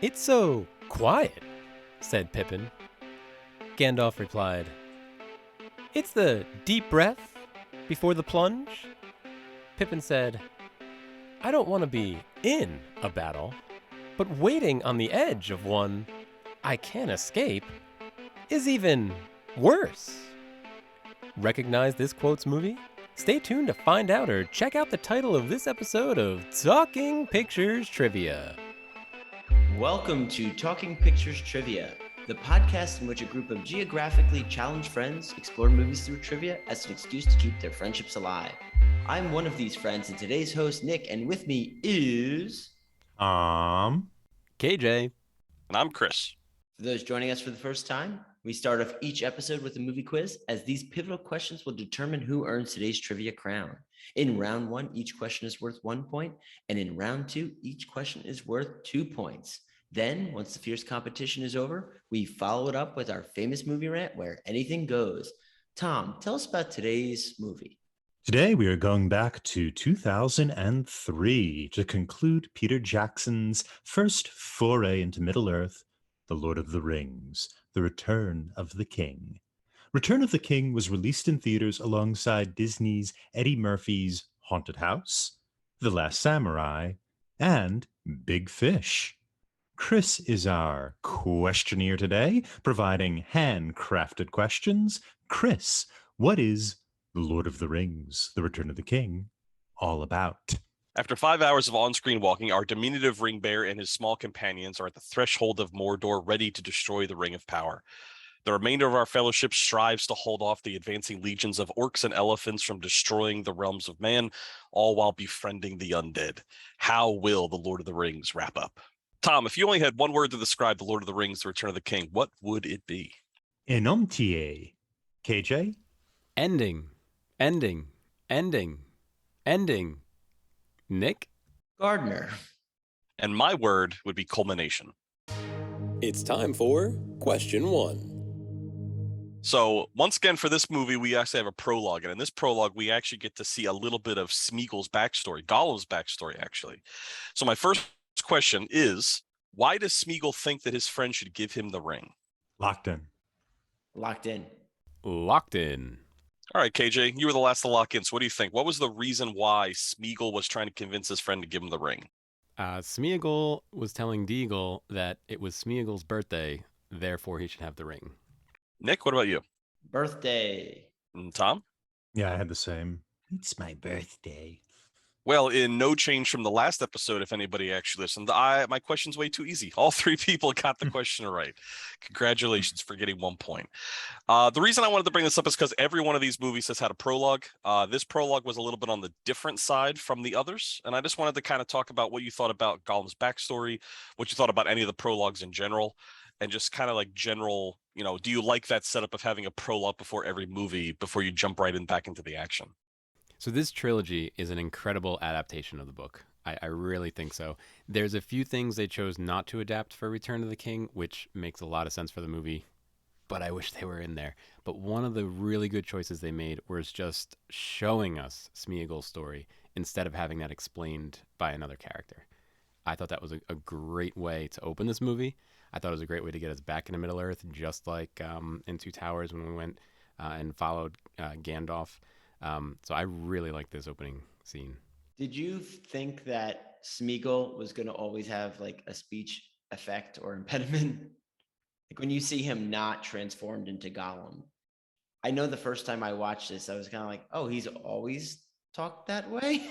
"It's so quiet," said Pippin. Gandalf replied, "It's the deep breath before the plunge." Pippin said, "I don't want to be in a battle, but waiting on the edge of one I can't escape is even worse." Recognize this quote's movie? Stay tuned to find out, or check out the title of this episode of Talking Pictures Trivia. Welcome to Talking Pictures Trivia, the podcast in which a group of geographically challenged friends explore movies through trivia as an excuse to keep their friendships alive. I'm one of these friends and today's host, Nick, and with me is... KJ. And I'm Chris. For those joining us for the first time, we start off each episode with a movie quiz, as these pivotal questions will determine who earns today's trivia crown. In round 1, each question is worth 1 point, and in round 2, each question is worth 2 points. Then, once the fierce competition is over, we follow it up with our famous movie rant where anything goes. Tom, tell us about today's movie. Today we are going back to 2003 to conclude Peter Jackson's first foray into Middle-earth, The Lord of the Rings, The Return of the King. Return of the King was released in theaters alongside Disney's Eddie Murphy's Haunted House, The Last Samurai, and Big Fish. Chris is our questionnaire today, providing handcrafted questions. Chris, what is The Lord of the Rings, The Return of the King all about? After 5 hours of on-screen walking, our diminutive ring bear and his small companions are at the threshold of Mordor, ready to destroy the Ring of Power. The remainder of our fellowship strives to hold off the advancing legions of orcs and elephants from destroying the realms of man, all while befriending the undead. How will The Lord of the Rings wrap up? Tom, if you only had one word to describe The Lord of the Rings, The Return of the King, what would it be? Enumtier. KJ? Ending. Nick? Gardner. And my word would be culmination. It's time for question 1. So once again, for this movie, we actually have a prologue. And in this prologue, we actually get to see a little bit of Smeagol's backstory, Gollum's backstory, actually. So my first question is, why does Smeagol think that his friend should give him the ring? Locked in. Locked in. Locked in. All right, KJ, you were the last to lock in. So what do you think? What was the reason why Smeagol was trying to convince his friend to give him the ring? Smeagol was telling Deagle that it was Smeagol's birthday, therefore he should have the ring. Nick, what about you? Birthday. And Tom? Yeah, I had the same. It's my birthday. Well, in no change from the last episode, if anybody actually listened, my question's way too easy. All 3 people got the question right. Congratulations for getting 1 point. The reason I wanted to bring this up is because every one of these movies has had a prologue. This prologue was a little bit on the different side from the others, and I just wanted to kind of talk about what you thought about Gollum's backstory, what you thought about any of the prologues in general, and just kind of like general, do you like that setup of having a prologue before every movie before you jump right in back into the action? So this trilogy is an incredible adaptation of the book. I really think so. There's a few things they chose not to adapt for Return of the King, which makes a lot of sense for the movie, but I wish they were in there. But one of the really good choices they made was just showing us Smeagol's story instead of having that explained by another character. I thought that was a great way to open this movie. I thought it was a great way to get us back into Middle-earth, just like in Two Towers when we went and followed Gandalf. So I really like this opening scene. Did you think that Smeagol was going to always have like a speech effect or impediment? Like when you see him not transformed into Gollum. I know the first time I watched this, I was kind of like, oh, he's always talked that way?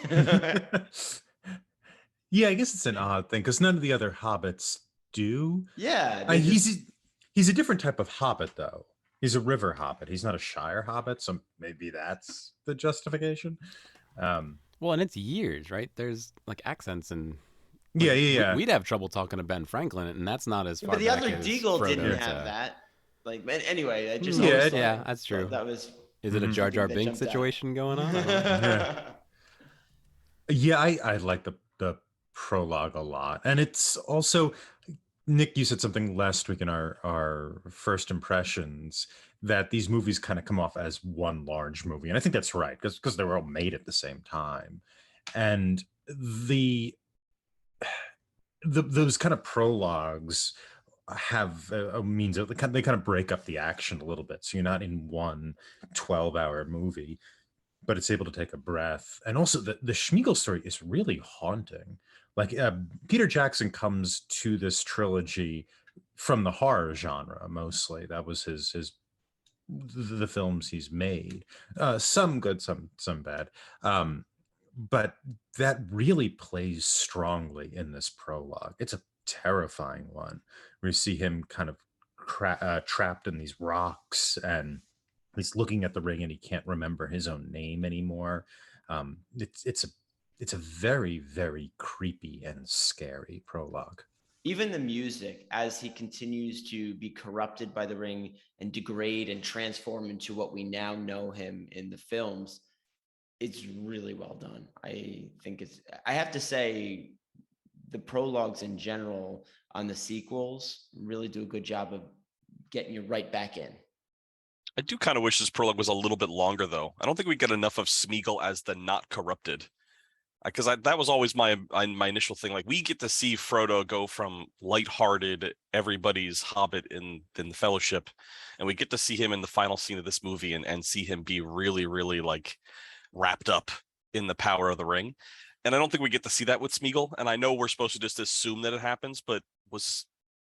Yeah, I guess it's an odd thing because none of the other hobbits do. Yeah. He's a different type of hobbit, though. He's a river hobbit. He's not a Shire hobbit, so maybe that's the justification. Well, and it's years, right? There's like accents and yeah. We'd have trouble talking to Ben Franklin, and that's not as far. But the back other as Deagle Frodo didn't is, have that. Like anyway, I just yeah, that's true. That was. Is it a Jar Jar Binks situation going on? Yeah, I like the prologue a lot, and it's also. Nick, you said something last week in our first impressions that these movies kind of come off as one large movie. And I think that's right, because they were all made at the same time. And those kind of prologues have a means of they kind of break up the action a little bit, so you're not in one 12-hour movie, but it's able to take a breath. And also the Schmiegel story is really haunting. Like Peter Jackson comes to this trilogy from the horror genre mostly. That was his the films he's made. Some good, some bad. But that really plays strongly in this prologue. It's a terrifying one where you see him kind of trapped in these rocks, and he's looking at the ring and he can't remember his own name anymore. It's a very, very creepy and scary prologue. Even the music, as he continues to be corrupted by the ring and degrade and transform into what we now know him in the films, it's really well done. I have to say, the prologues in general on the sequels really do a good job of getting you right back in. I do kind of wish this prologue was a little bit longer, though. I don't think we get enough of Smeagol as the not corrupted. Because that was always my initial thing. Like, we get to see Frodo go from lighthearted, everybody's hobbit in the Fellowship, and we get to see him in the final scene of this movie and see him be really, really like wrapped up in the power of the ring. And I don't think we get to see that with Smeagol. And I know we're supposed to just assume that it happens, but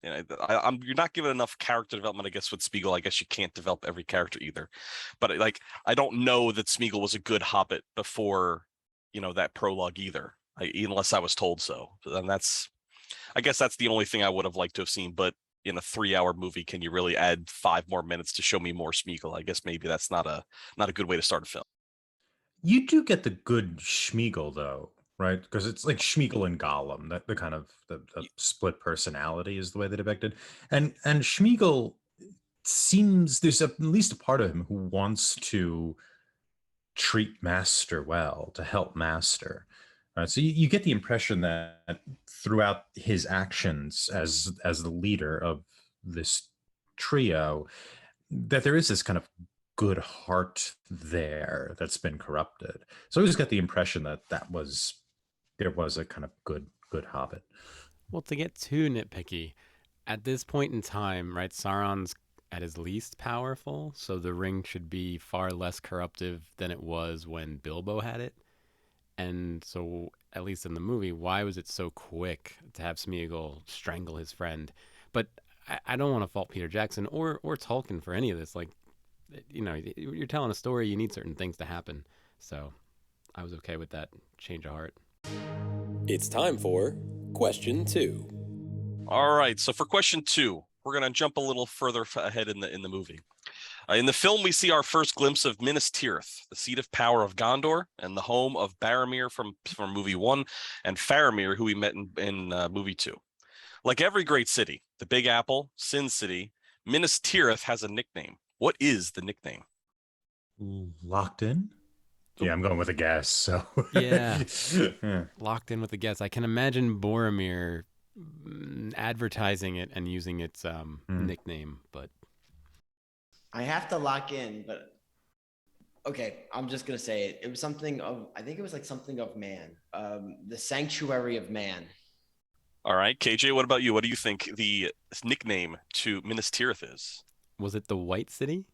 you're not given enough character development, I guess, with Smeagol. I guess you can't develop every character either. But like, I don't know that Smeagol was a good hobbit before that prologue either, unless I was told so. And I guess that's the only thing I would have liked to have seen. But in a 3-hour movie, can you really add 5 more minutes to show me more Smeagol? I guess maybe that's not a good way to start a film. You do get the good Schmiegel though, right? Because it's like Schmiegel and Gollum, that the kind of the split personality is the way they depicted. And Schmiegel seems there's at least a part of him who wants to treat Master well, to help Master. So you get the impression that throughout his actions as the leader of this trio, that there is this kind of good heart there that's been corrupted. So I always get the impression that there was a kind of good hobbit. Well, to get too nitpicky, at this point in time, right, Sauron's at his least powerful, so the ring should be far less corruptive than it was when Bilbo had it. And so, at least in the movie, why was it so quick to have Smeagol strangle his friend? But I don't want to fault Peter Jackson or Tolkien for any of this. Like, you're telling a story, you need certain things to happen. So I was okay with that change of heart. It's time for question 2. All right, so for question 2, we're going to jump a little further ahead in the movie. In the film, we see our first glimpse of Minas Tirith, the seat of power of Gondor and the home of Boromir from movie 1, and Faramir, who we met in movie 2. Like every great city, the Big Apple, Sin City, Minas Tirith has a nickname. What is the nickname? Locked in? Yeah, I'm going with a guess. So yeah. Locked in with a guess. I can imagine Boromir advertising it and using its nickname, but I have to lock in, but okay, I'm just gonna say it. It was something of, I think it was like something of man, the Sanctuary of Man. All right, KJ, what about you? What do you think the nickname to Minas Tirith is? Was it the White City?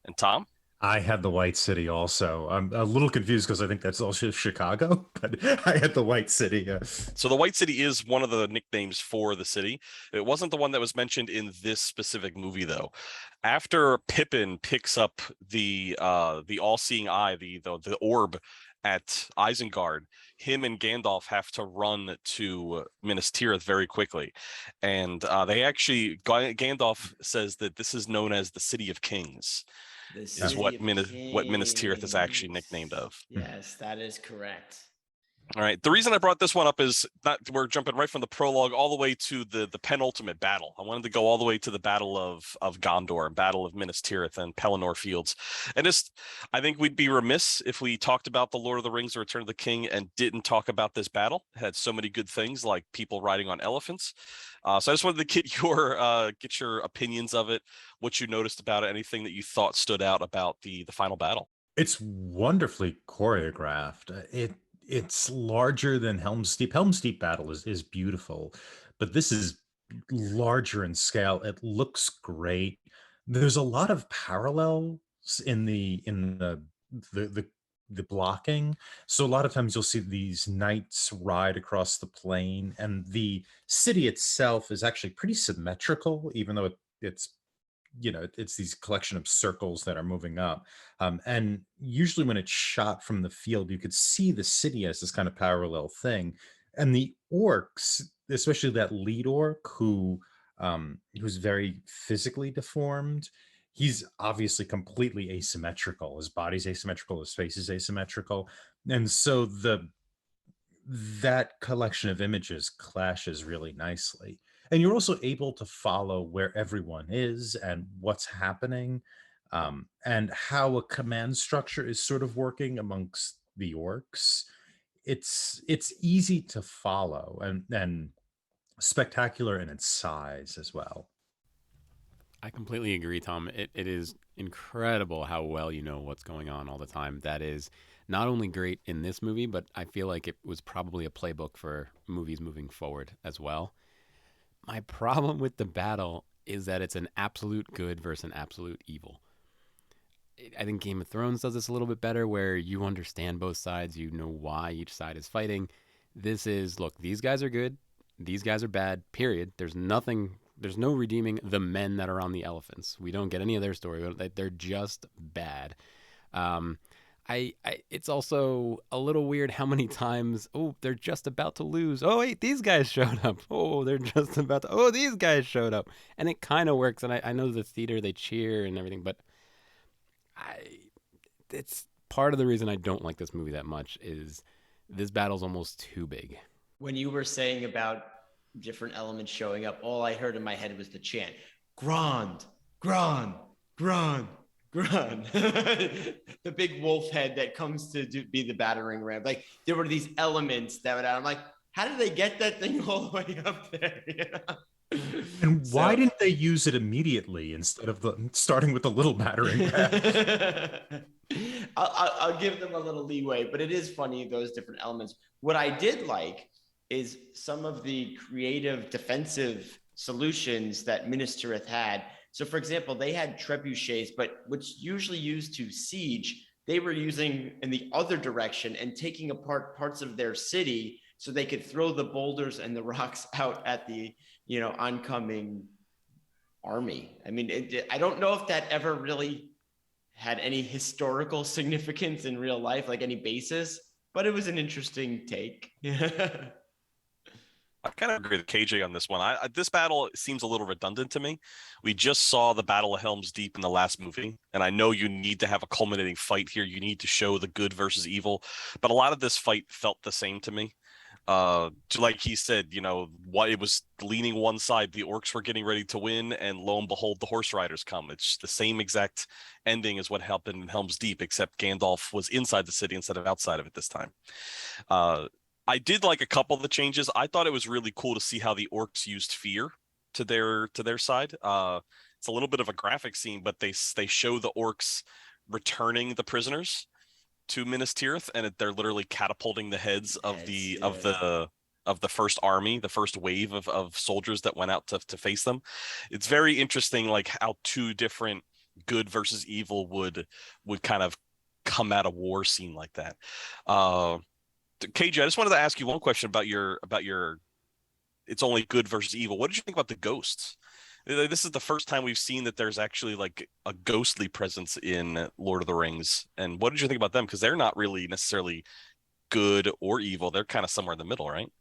And Tom? I had the White City also. I'm a little confused because I think that's also Chicago, but I had the White City. So the White City is one of the nicknames for the city. It wasn't the one that was mentioned in this specific movie, though. After Pippin picks up the all-seeing eye, the orb at Isengard, him and Gandalf have to run to Minas Tirith very quickly. And Gandalf says that this is known as the City of Kings. Is what Minas Tirith is actually nicknamed of. Yes, that is correct. All right. The reason I brought this one up is we're jumping right from the prologue all the way to the penultimate battle. I wanted to go all the way to the Battle of Gondor and Battle of Minas Tirith and Pelennor Fields. And I think we'd be remiss if we talked about the Lord of the Rings: The Return of the King and didn't talk about this battle. It had so many good things, like people riding on elephants. So I just wanted to get your opinions of it, what you noticed about it, anything that you thought stood out about the final battle. It's wonderfully choreographed. it's larger than Helm's Deep. Helm's Deep battle is beautiful, but this is larger in scale. It looks great. There's a lot of parallels the the the blocking. So a lot of times you'll see these knights ride across the plain, and the city itself is actually pretty symmetrical, even though it's it's these collection of circles that are moving up. And usually when it's shot from the field, you could see the city as this kind of parallel thing. And the orcs, especially that lead orc who's very physically deformed, he's obviously completely asymmetrical. His body's asymmetrical, his face is asymmetrical. And so that collection of images clashes really nicely. And you're also able to follow where everyone is and what's happening, and how a command structure is sort of working amongst the orcs. It's easy to follow and spectacular in its size as well. I completely agree, Tom. It is incredible how well you know what's going on all the time. That is not only great in this movie, but I feel like it was probably a playbook for movies moving forward as well. My problem with the battle is that it's an absolute good versus an absolute evil. I think Game of Thrones does this a little bit better where you understand both sides, you know why each side is fighting. This is, look, these guys are good, these guys are bad, period. There's no redeeming the men that are on the elephants. We don't get any of their story. They're just bad. Um, it's also a little weird how many times, oh, they're just about to lose. Oh, wait, these guys showed up. Oh, they're just about to, oh, these guys showed up. And it kind of works. And I know the theater, they cheer and everything, but I, it's part of the reason I don't like this movie that much is this battle's almost too big. When you were saying about different elements showing up, all I heard in my head was the chant, Grand, Grand, Grand, Grand. The big wolf head that comes to be the battering ram. Like there were these elements that would, I'm like, how did they get that thing all the way up there? You know? And why didn't they use it immediately instead of starting with the little battering ram? I'll give them a little leeway, but it is funny, those different elements. What I did like is some of the creative defensive solutions that Ministerith had. So, for example, they had trebuchets, but what's usually used to siege, they were using in the other direction and taking apart parts of their city so they could throw the boulders and the rocks out at the oncoming army. I mean, I don't know if that ever really had any historical significance in real life, like any basis, but it was an interesting take. I kind of agree with KJ on this one. This battle seems a little redundant to me. We just saw the Battle of Helm's Deep in the last movie, and I know you need to have a culminating fight here. You need to show the good versus evil, but a lot of this fight felt the same to me. Like he said, what it was leaning one side, the orcs were getting ready to win, and lo and behold, the horse riders come. It's the same exact ending as what happened in Helm's Deep, except Gandalf was inside the city instead of outside of it this time. I did like a couple of the changes. I thought it was really cool to see how the orcs used fear to their side. It's a little bit of a graphic scene, but they show the orcs returning the prisoners to Minas Tirith, and they're literally catapulting the heads of the first army, the first wave of soldiers that went out to face them. It's very interesting, like how two different good versus evil would kind of come at a war scene like that. KJ, I just wanted to ask you one question about your it's only good versus evil. What did you think about the ghosts? This is the first time we've seen that there's actually like a ghostly presence in Lord of the Rings. And what did you think about them? Because they're not really necessarily good or evil. They're kind of somewhere in the middle, right?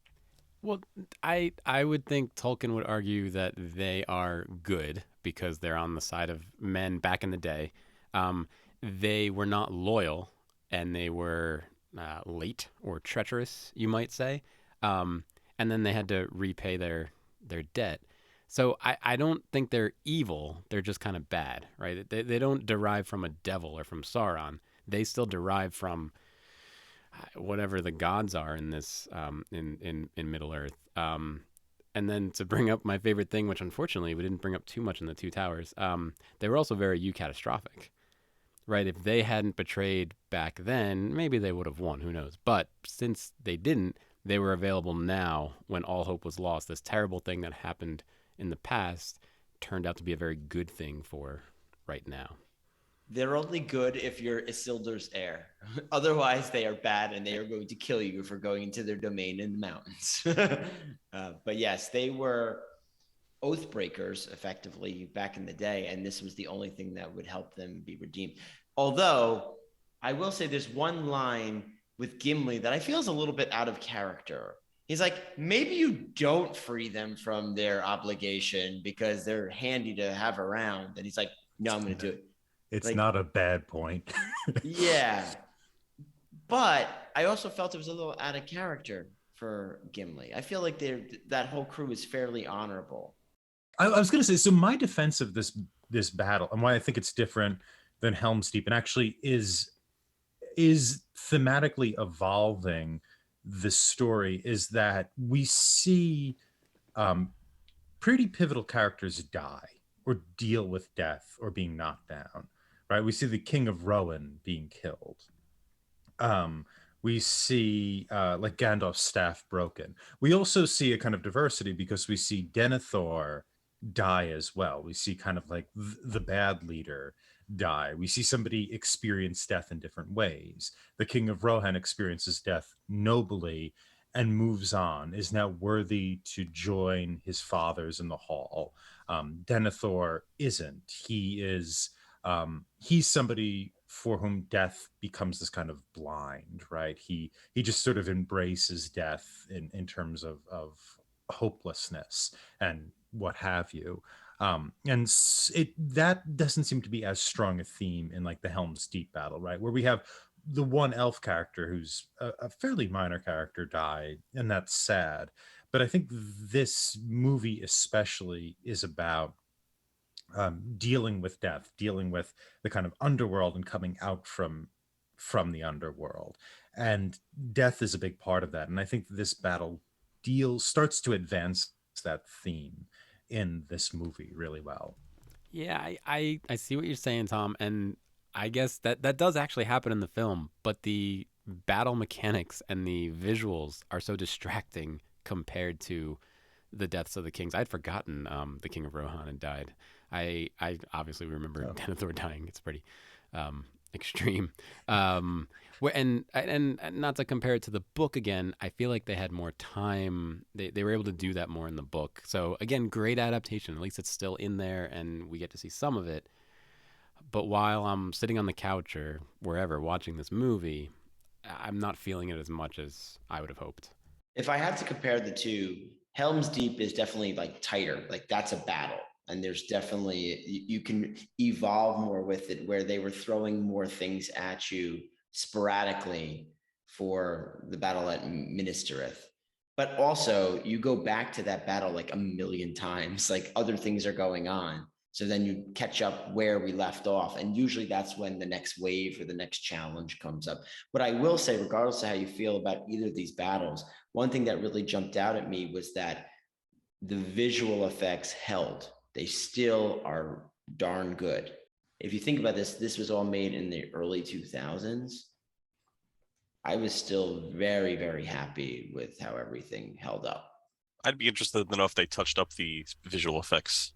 Well, I would think Tolkien would argue that they are good because they're on the side of men back in the day. They were not loyal, and they were late or treacherous, you might say. And then they had to repay their debt. So I don't think they're evil. They're just kind of bad, right? They don't derive from a devil or from Sauron. They still derive from whatever the gods are in this in Middle Earth. And then to bring up my favorite thing, which unfortunately we didn't bring up too much in the Two Towers, they were also very catastrophic, right? If they hadn't betrayed back then, maybe they would have won. Who knows? But since they didn't, they were available now when all hope was lost. This terrible thing that happened in the past turned out to be a very good thing for right now. They're only good if you're Isildur's heir. Otherwise, they are bad and they are going to kill you for going into their domain in the mountains. But yes, they were oath breakers effectively back in the day, and this was the only thing that would help them be redeemed. Although, I will say there's one line with Gimli that I feel is a little bit out of character. He's like, maybe you don't free them from their obligation because they're handy to have around. And he's like, no, I'm going to do it. It's Like, not a bad point. yeah. But I also felt it was a little out of character for Gimli. I feel like that whole crew is fairly honorable. I was going to say, so my defense of this battle and why I think it's different than Helm's Deep and actually is thematically evolving the story is that we see pretty pivotal characters die or deal with death or being knocked down, right? We see the King of Rohan being killed. We see like Gandalf's staff broken. We also see a kind of diversity because we see Denethor die as well. We see kind of like the bad leader die. We see somebody experience death in different ways. The King of Rohan experiences death nobly and moves on, is now worthy to join his fathers in the hall. Denethor isn't. He's somebody for whom death becomes this kind of blind, right? He just sort of embraces death in terms of hopelessness and what have you. That doesn't seem to be as strong a theme in like the Helm's Deep battle, right? Where we have the one elf character who's a fairly minor character die, and that's sad. But I think this movie especially is about dealing with death, dealing with the kind of underworld and coming out from the underworld. And death is a big part of that. And I think this battle starts to advance that theme in this movie really well. Yeah, I see what you're saying, Tom, and I guess that does actually happen in the film, but the battle mechanics and the visuals are so distracting compared to the deaths of the kings. I'd forgotten the King of Rohan had died. I obviously remember Denethor dying. It's pretty extreme. And not to compare it to the book again, I feel like they had more time. They were able to do that more in the book. So again, great adaptation. At least it's still in there and we get to see some of it. But while I'm sitting on the couch or wherever watching this movie, I'm not feeling it as much as I would have hoped. If I had to compare the two, Helm's Deep is definitely like tighter. Like that's a battle. And there's definitely, you can evolve more with it, where they were throwing more things at you sporadically for the battle at Ministerith. But also you go back to that battle like a million times, like other things are going on. So then you catch up where we left off. And usually that's when the next wave or the next challenge comes up. What I will say, regardless of how you feel about either of these battles, one thing that really jumped out at me was that the visual effects held. They still are darn good. If you think about this, this was all made in the early 2000s. I was still very, very happy with how everything held up. I'd be interested to know if they touched up the visual effects.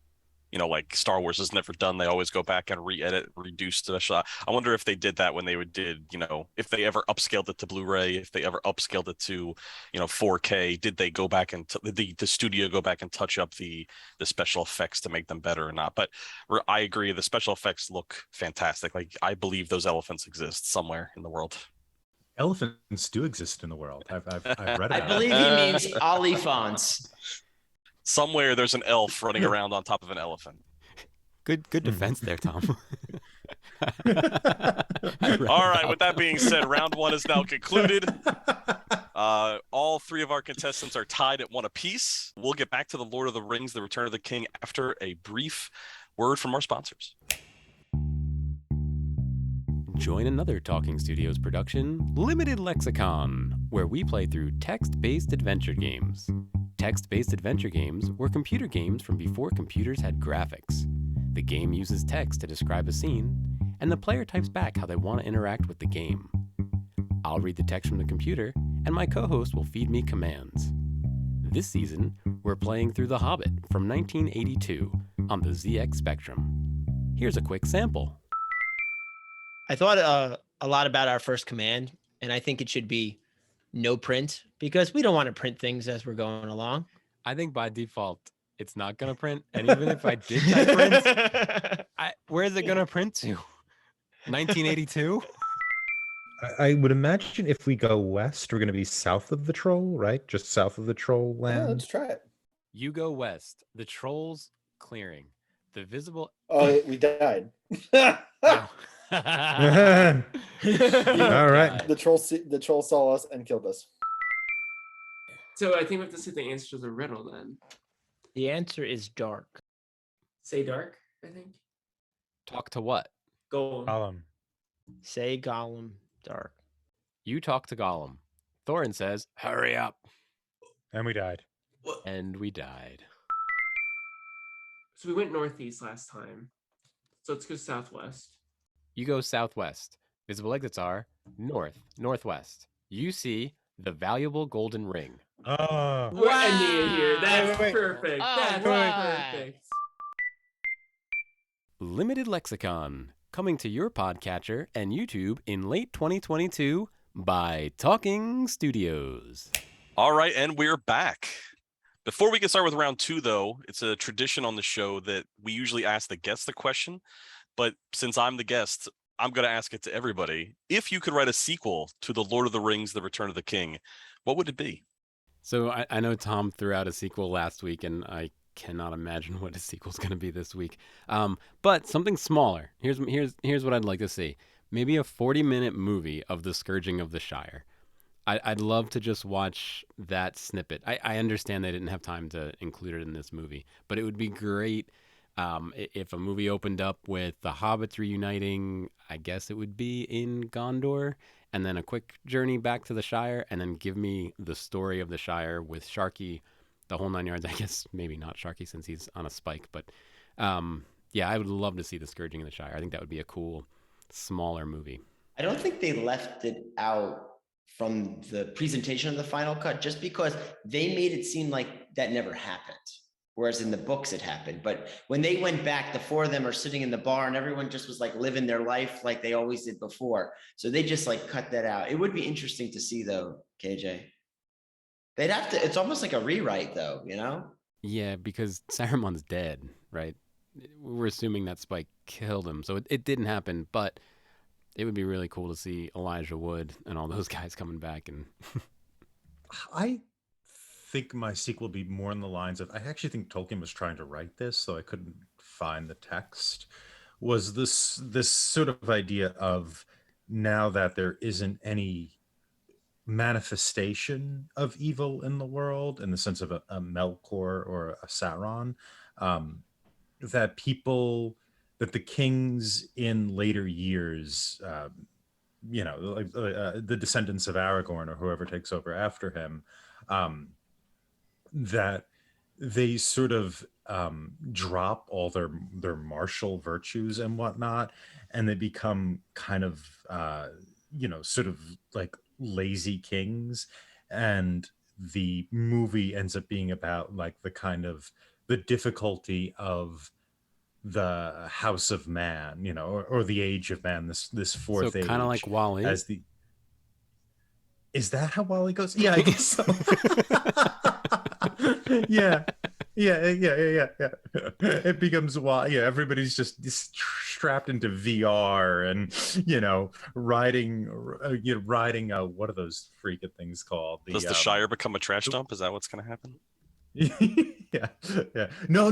You know, like Star Wars has never done. They always go back and re-edit, reduce special. I wonder if they did that when they did, you know, if they ever upscaled it to Blu-ray, if they ever upscaled it to, you know, 4K. Did they go back and the studio go back and touch up the special effects to make them better or not? But I agree, the special effects look fantastic. Like I believe those elephants exist somewhere in the world. Elephants do exist in the world. I've read about I believe he means olifants. Somewhere there's an elf running around on top of an elephant. Good defense there, Tom. All right, with that being said, round one is now concluded. All three of our contestants are tied at 1 apiece. We'll get back to the Lord of the Rings, The Return of the King, after a brief word from our sponsors. Join another Talking Studios production, Limited Lexicon, where we play through text-based adventure games. Text-based adventure games were computer games from before computers had graphics. The game uses text to describe a scene, and and the player types back how they want to interact with the game. I'll read the text from the computer, and my co-host will feed me commands. This season, we're playing through The Hobbit from 1982 on the ZX Spectrum. Here's a quick sample. I thought a lot about our first command, and I think it should be no print, because we don't want to print things as we're going along. I think by default, it's not going to print. And even if I did type print, where is it going to print to? 1982? I would imagine if we go west, we're going to be south of the troll, right? Just south of the troll land. Yeah, let's try it. You go west. The troll's clearing. The visible... Oh, we died. Oh. All right. The troll saw us and killed us. So I think we have to say the answer to the riddle then. The answer is dark. Say dark, I think. Talk to what? Gollum. Say Gollum dark. You talk to Gollum. Thorin says, hurry up. And we died. And we died. So we went northeast last time. So let's go southwest. You go southwest. Visible exits are north, northwest. You see the valuable golden ring. Oh. We're ending it here. That's Wait. perfect. That's right. perfect. Limited Lexicon, coming to your podcatcher and YouTube in late 2022 by Talking Studios. All right, and we're back. Before we get started with round 2, though, it's a tradition on the show that we usually ask the guest the question. But since I'm the guest, I'm going to ask it to everybody. If you could write a sequel to The Lord of the Rings, The Return of the King, what would it be? So I know Tom threw out a sequel last week, and I cannot imagine what a sequel's going to be this week. But something smaller. Here's what I'd like to see. Maybe a 40-minute movie of the Scourging of the Shire. I'd love to just watch that snippet. I understand they didn't have time to include it in this movie, but it would be great if a movie opened up with the hobbits reuniting. I guess it would be in Gondor, and then a quick journey back to the Shire, and then give me the story of the Shire with Sharky, the whole 9 yards. I guess maybe not Sharky since he's on a spike, but yeah, I would love to see the Scourging of the Shire. I think that would be a cool, smaller movie. I don't think they left it out from the presentation of the final cut just because they made it seem like that never happened. Whereas in the books it happened. But when they went back, the four of them are sitting in the bar and everyone just was like living their life like they always did before. So they just like cut that out. It would be interesting to see though, KJ. They'd have to, it's almost like a rewrite though, you know? Yeah, because Saruman's dead, right? We're assuming that Spike killed him. So it didn't happen, but it would be really cool to see Elijah Wood and all those guys coming back. And I think my sequel will be more in the lines of, I actually think Tolkien was trying to write this, so I couldn't find the text, was this sort of idea of, now that there isn't any manifestation of evil in the world in the sense of a Melkor or a Sauron, that the kings in later years, like the descendants of Aragorn or whoever takes over after him, that they sort of drop all their martial virtues and whatnot, and they become kind of sort of like lazy kings. And the movie ends up being about like the kind of the difficulty of the House of Man, or the Age of Man, this fourth age. So kind of like Wall-E. Is that how Wall-E goes? Yeah, I guess so. yeah. It becomes everybody's just strapped into VR and riding what are those freaking things called? Does the Shire become a trash dump? Is that what's going to happen? yeah. No.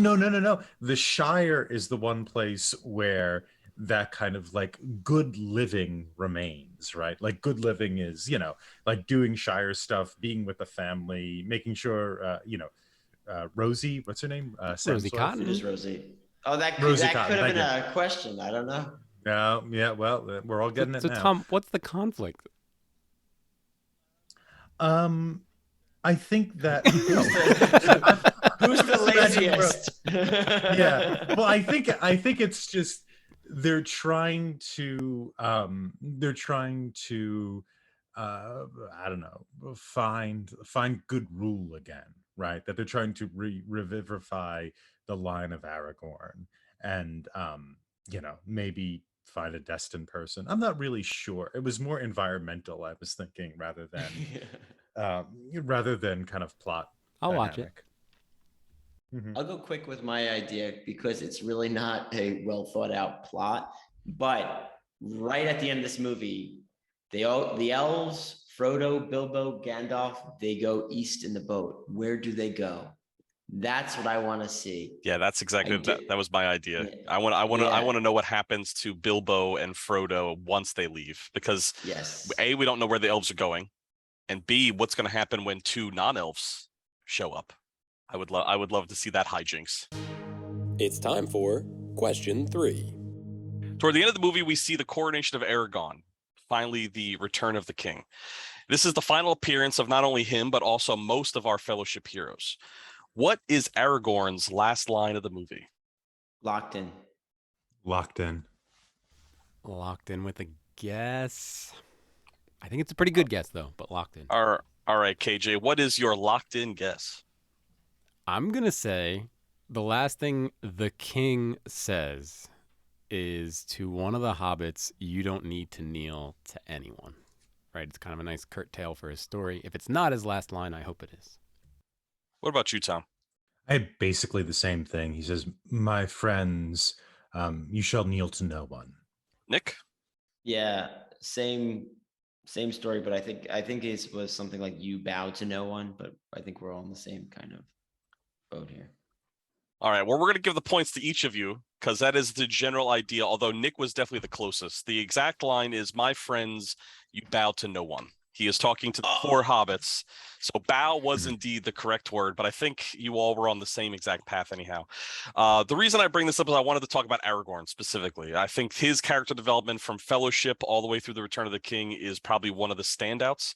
The Shire is the one place where that kind of like good living remains, right? Like good living is, like doing Shire stuff, being with the family, making sure, Rosie, what's her name? Rosie Cotton. It is Rosie. Oh, that could Rosie have Cotton, been a question. I don't know. Yeah. Well, we're all getting it now. So Tom, what's the conflict? I think that Who's the laziest? yeah. Well, I think it's just they're trying to I don't know, find good rule again, right? That they're trying to revivify the line of Aragorn, and maybe find a destined person. I'm not really sure. It was more environmental, I was thinking, rather than kind of plot I'll watch it. dynamic. Mhm. I'll go quick with my idea because it's really not a well thought out plot. But right at the end of this movie, the elves, Frodo, Bilbo, Gandalf, they go east in the boat. Where do they go? That's what I want to see. Yeah, that's exactly that was my idea. Yeah. I want Yeah. to know what happens to Bilbo and Frodo once they leave, because Yes. A, we don't know where the elves are going, and B, what's going to happen when two non-elves show up. I would love to see that hijinks. It's time for question 3. Toward the end of the movie, we see the coronation of Aragorn, finally the return of the king. This is the final appearance of not only him, but also most of our Fellowship heroes. What is Aragorn's last line of the movie? Locked in. Locked in. Locked in with a guess. I think it's a pretty good guess, though, but locked in. All right, KJ, what is your locked in guess? I'm going to say the last thing the king says is to one of the hobbits, you don't need to kneel to anyone. Right? It's kind of a nice curt tale for his story. If it's not his last line, I hope it is. What about you, Tom? I had basically the same thing. He says, "My friends, you shall kneel to no one." Nick? Yeah, same story, but I think it was something like you bow to no one, but I think we're all in the same kind of boat here. All right, well, we're going to give the points to each of you because that is the general idea, although Nick was definitely the closest. The exact line is, "My friends, you bow to no one." He is talking to the four hobbits. So bow was indeed the correct word, but I think you all were on the same exact path anyhow. The reason I bring this up is I wanted to talk about Aragorn specifically. I think his character development from Fellowship all the way through the Return of the King is probably one of the standouts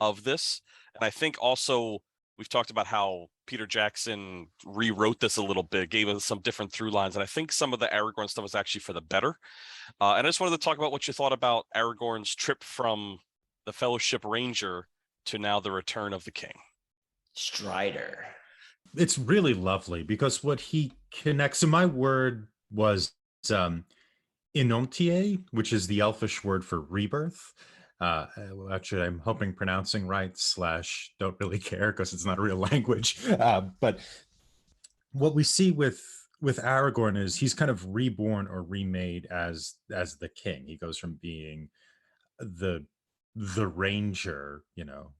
of this. And I think also we've talked about how Peter Jackson rewrote this a little bit, gave us some different through lines. And I think some of the Aragorn stuff was actually for the better. And I just wanted to talk about what you thought about Aragorn's trip from the Fellowship Ranger to now the Return of the King. Strider. It's really lovely because what he connects, so my word was inontier, which is the Elfish word for rebirth. Actually, I'm hoping pronouncing right / don't really care because it's not a real language. But what we see with Aragorn is he's kind of reborn or remade as the king. He goes from being the ranger,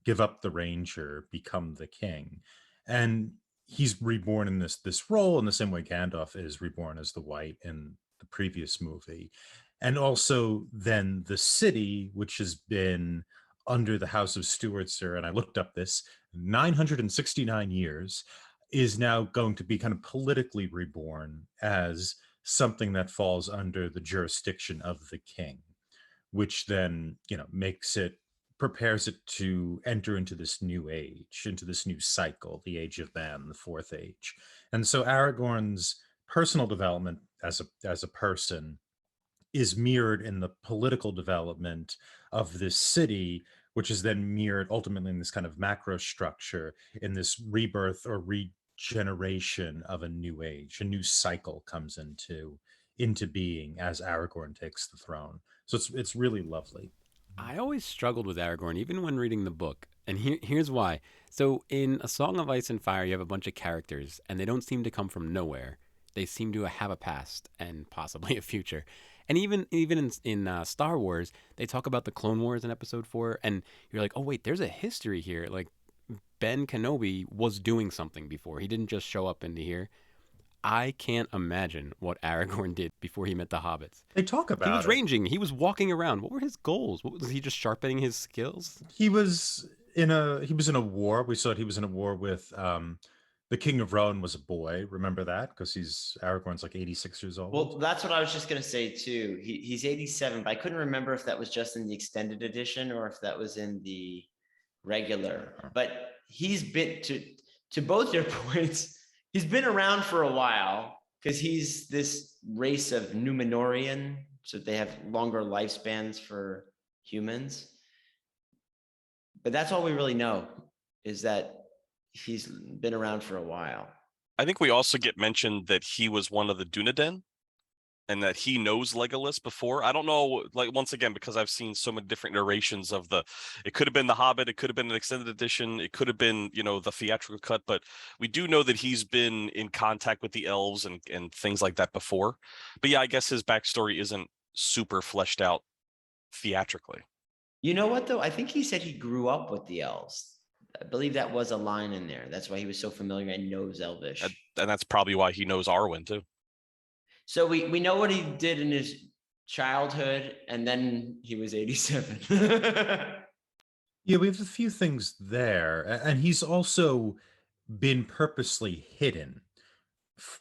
give up the ranger, become the king. And he's reborn in this role in the same way Gandalf is reborn as the White in the previous movie. And also then the city, which has been under the House of Stewardship, and I looked up this, 969 years, is now going to be kind of politically reborn as something that falls under the jurisdiction of the king, which then, prepares it to enter into this new age, into this new cycle, the Age of Man, the Fourth Age. And so Aragorn's personal development as a person is mirrored in the political development of this city, which is then mirrored ultimately in this kind of macro structure, in this rebirth or regeneration of a new age. A new cycle comes into being as Aragorn takes the throne. So it's really lovely. I always struggled with Aragorn, even when reading the book. And here's why. So in A Song of Ice and Fire, you have a bunch of characters, and they don't seem to come from nowhere. They seem to have a past and possibly a future. And even in Star Wars, they talk about the Clone Wars in Episode 4, and you're like, oh, wait, there's a history here. Like, Ben Kenobi was doing something before. He didn't just show up into here. I can't imagine what Aragorn did before he met the hobbits. They talk about He was ranging. He was walking around. What were his goals? Was he just sharpening his skills? He was in a war. We saw he was in a war with the King of Rohan was a boy. Remember that? Because Aragorn's like 86 years old. Well, that's what I was just going to say too. He's 87, but I couldn't remember if that was just in the extended edition or if that was in the regular. But he's been, to both your points, he's been around for a while. because he's this race of Numenorian, so they have longer lifespans for humans. But that's all we really know, is that he's been around for a while. I think we also get mentioned that he was one of the Dunedain and that he knows Legolas before. I don't know, like, once again, because I've seen so many different iterations of it could have been The Hobbit, it could have been an extended edition, it could have been, the theatrical cut, but we do know that he's been in contact with the elves and things like that before. But yeah, I guess his backstory isn't super fleshed out theatrically. You know what, though? I think he said he grew up with the elves. I believe that was a line in there. That's why he was so familiar and knows Elvish. And that's probably why he knows Arwen, too. So we know what he did in his childhood, and then he was 87. Yeah, we have a few things there. And he's also been purposely hidden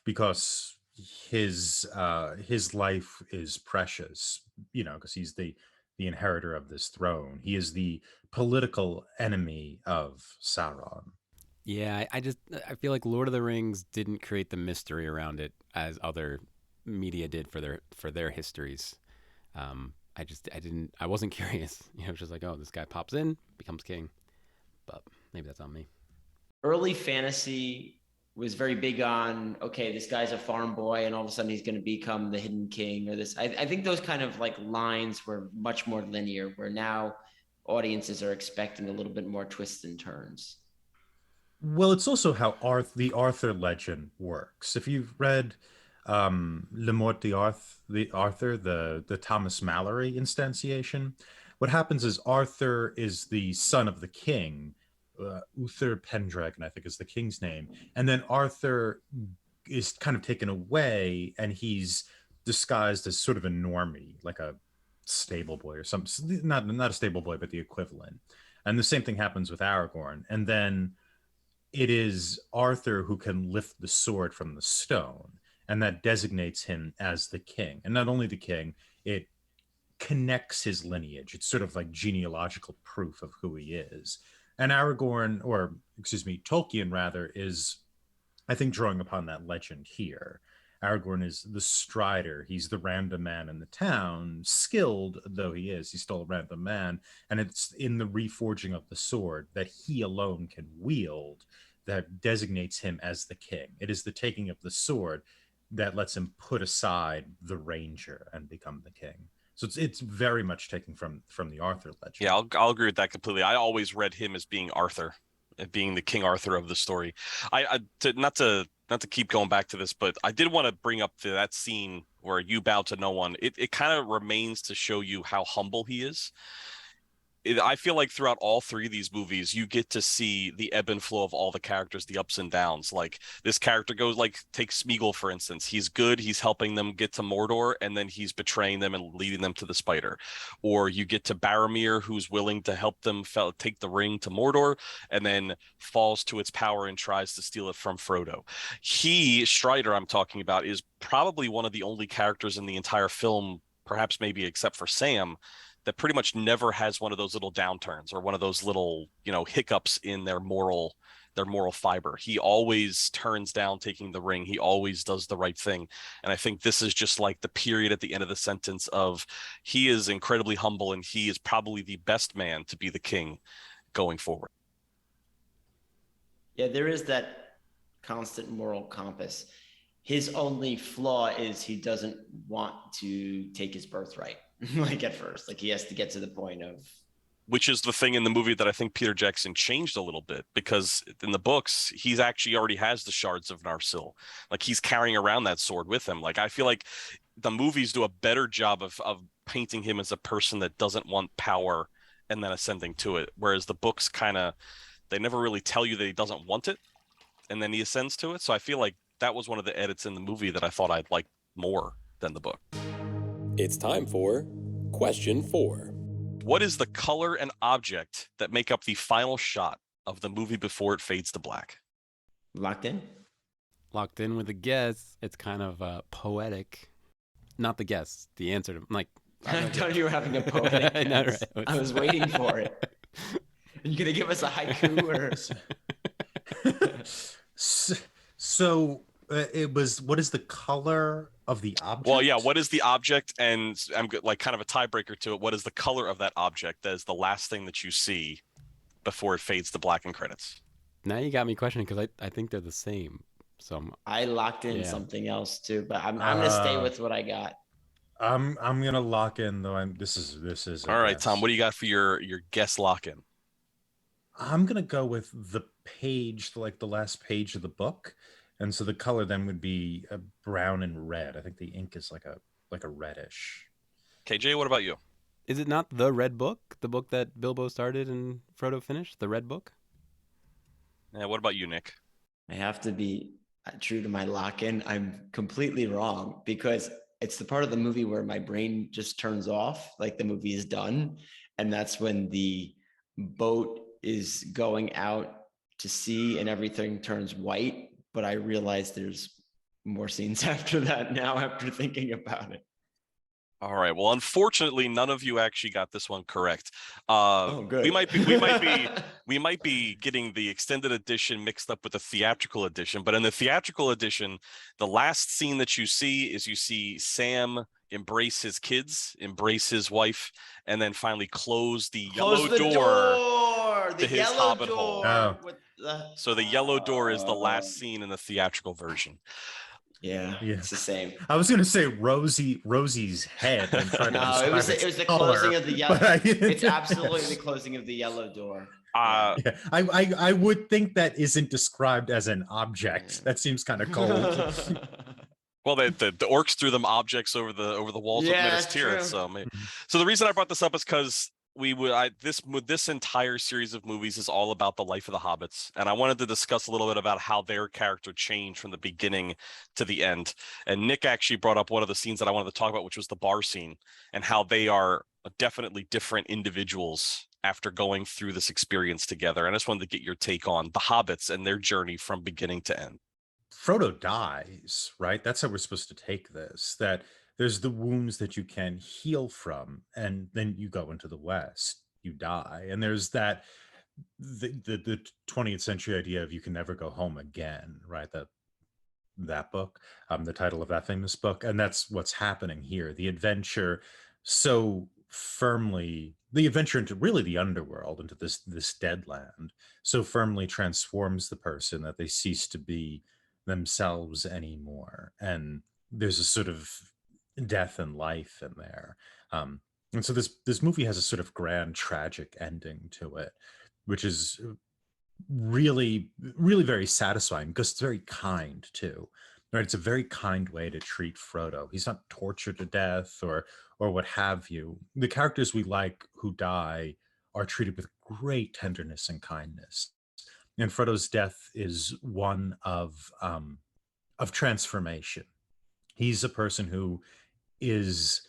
because his life is precious, because he's the inheritor of this throne. He is the political enemy of Sauron. Yeah, I feel like Lord of the Rings didn't create the mystery around it as other media did for their histories. I wasn't curious. It was just like, oh, this guy pops in, becomes king. But maybe that's on me. Early fantasy was very big on, okay, this guy's a farm boy and all of a sudden he's going to become the hidden king, or this. I think those kind of like lines were much more linear, where now audiences are expecting a little bit more twists and turns. Well, it's also how the Arthur legend works. If you've read Le Mort d'Arthur, the Thomas Mallory instantiation, what happens is Arthur is the son of the king. Uther Pendragon, I think, is the king's name. And then Arthur is kind of taken away, and he's disguised as sort of a normie, like a stable boy or something. Not a stable boy, but the equivalent. And the same thing happens with Aragorn. And then it is Arthur who can lift the sword from the stone, and that designates him as the king. And not only the king, it connects his lineage. It's sort of like genealogical proof of who he is. And Aragorn, or excuse me, Tolkien rather, is, I think, drawing upon that legend here. Aragorn is the strider. He's the random man in the town, skilled though he is. He's still a random man. And it's in the reforging of the sword that he alone can wield that designates him as the king. It is the taking of the sword that lets him put aside the ranger and become the king. So it's very much taken from the Arthur legend. Yeah, I'll agree with that completely. I always read him as being Arthur, being the King Arthur of the story. Not to keep going back to this, but I did want to bring up that scene where you bow to no one. It kind of remains to show you how humble he is. I feel like throughout all three of these movies, you get to see the ebb and flow of all the characters, the ups and downs. Like this character goes, like, take Smeagol, for instance. He's good. He's helping them get to Mordor, and then he's betraying them and leading them to the spider. Or you get to Boromir, who's willing to help them take the ring to Mordor, and then falls to its power and tries to steal it from Frodo. Strider, I'm talking about, is probably one of the only characters in the entire film, perhaps maybe except for Sam, that pretty much never has one of those little downturns or one of those little, hiccups in their moral fiber. He always turns down taking the ring. He always does the right thing. And I think this is just like the period at the end of the sentence of he is incredibly humble, and he is probably the best man to be the king going forward. Yeah, there is that constant moral compass. His only flaw is he doesn't want to take his birthright. Like at first, like he has to get to the point of, which is the thing in the movie that I think Peter Jackson changed a little bit, because in the books, he's actually already has the shards of Narsil. Like he's carrying around that sword with him. Like I feel like the movies do a better job of painting him as a person that doesn't want power and then ascending to it. Whereas the books they never really tell you that he doesn't want it and then he ascends to it. So I feel like that was one of the edits in the movie that I thought I'd like more than the book. It's time for question 4. What is the color and object that make up the final shot of the movie before it fades to black? Locked in? Locked in with a guess. It's kind of poetic. Not the guess, the answer to, like. I thought you were having a poetic guess. Right. I was waiting for it. Are you going to give us a haiku or? So It was, what is the color of the object? Well, yeah, what is the object? And I'm like kind of a tiebreaker to it. What is the color of that object? That is the last thing that you see before it fades to black and credits. Now you got me questioning because I think they're the same. So I locked in Yeah. something else too, but I'm gonna stay Uh, with what I got. I'm gonna lock in though. This is a All right, guess. Tom, what do you got for your guess lock in? I'm gonna go with the page, like the last page of the book, and so the color then would be brown and red. I think the ink is like a reddish. KJ, what about you? is it not the Red Book, the book that Bilbo started and Frodo finished? The Red Book. Yeah, what about you, Nick? I have to be true to my lock in. I'm completely wrong because it's the part of the movie where my brain just turns off, like the movie is done. And that's when the boat is going out to sea and everything turns white. But I realize there's more scenes after that now, after thinking about it. All right. Well, unfortunately, none of you actually got this one correct. Oh, good. We might be getting the extended edition mixed up with the theatrical edition. But in the theatrical edition, the last scene that you see Sam embrace his kids, embrace his wife, and then finally close the yellow door The to his yellow hobbit door. hole. Oh. With the... So the yellow door is the last scene in the theatrical version. Yeah, it's the same. I was gonna say Rosie's head and try to No, it was the color, closing of the yellow. but It's absolutely the closing of the yellow door. Uh, Yeah, I would think that isn't described as an object. Yeah. That seems kind of cold. Well, the orcs threw them objects over the walls of Yeah, Minas that's Tirith. true. So, so the reason I brought this up is because this entire series of movies is all about the life of the hobbits, and I wanted to discuss a little bit about how their character changed from the beginning to the end. And Nick actually brought up one of the scenes that I wanted to talk about, which was the bar scene, and how they are definitely different individuals after going through this experience together. And I just wanted to get your take on the hobbits and their journey from beginning to end. Frodo dies, right? That's how we're supposed to take this. That there's the wounds that you can heal from, and then you go into the West, you die. And there's the 20th century idea of you can never go home again, right? That book, the title of that famous book, and that's what's happening here. The adventure into really the underworld, into this dead land, so firmly transforms the person that they cease to be themselves anymore. And there's a sort of death and life in there. And so this movie has a sort of grand tragic ending to it, which is really, really very satisfying because it's very kind too. Right? It's a very kind way to treat Frodo. He's not tortured to death or what have you. The characters we like who die are treated with great tenderness and kindness. And Frodo's death is one of transformation. He's a person who is,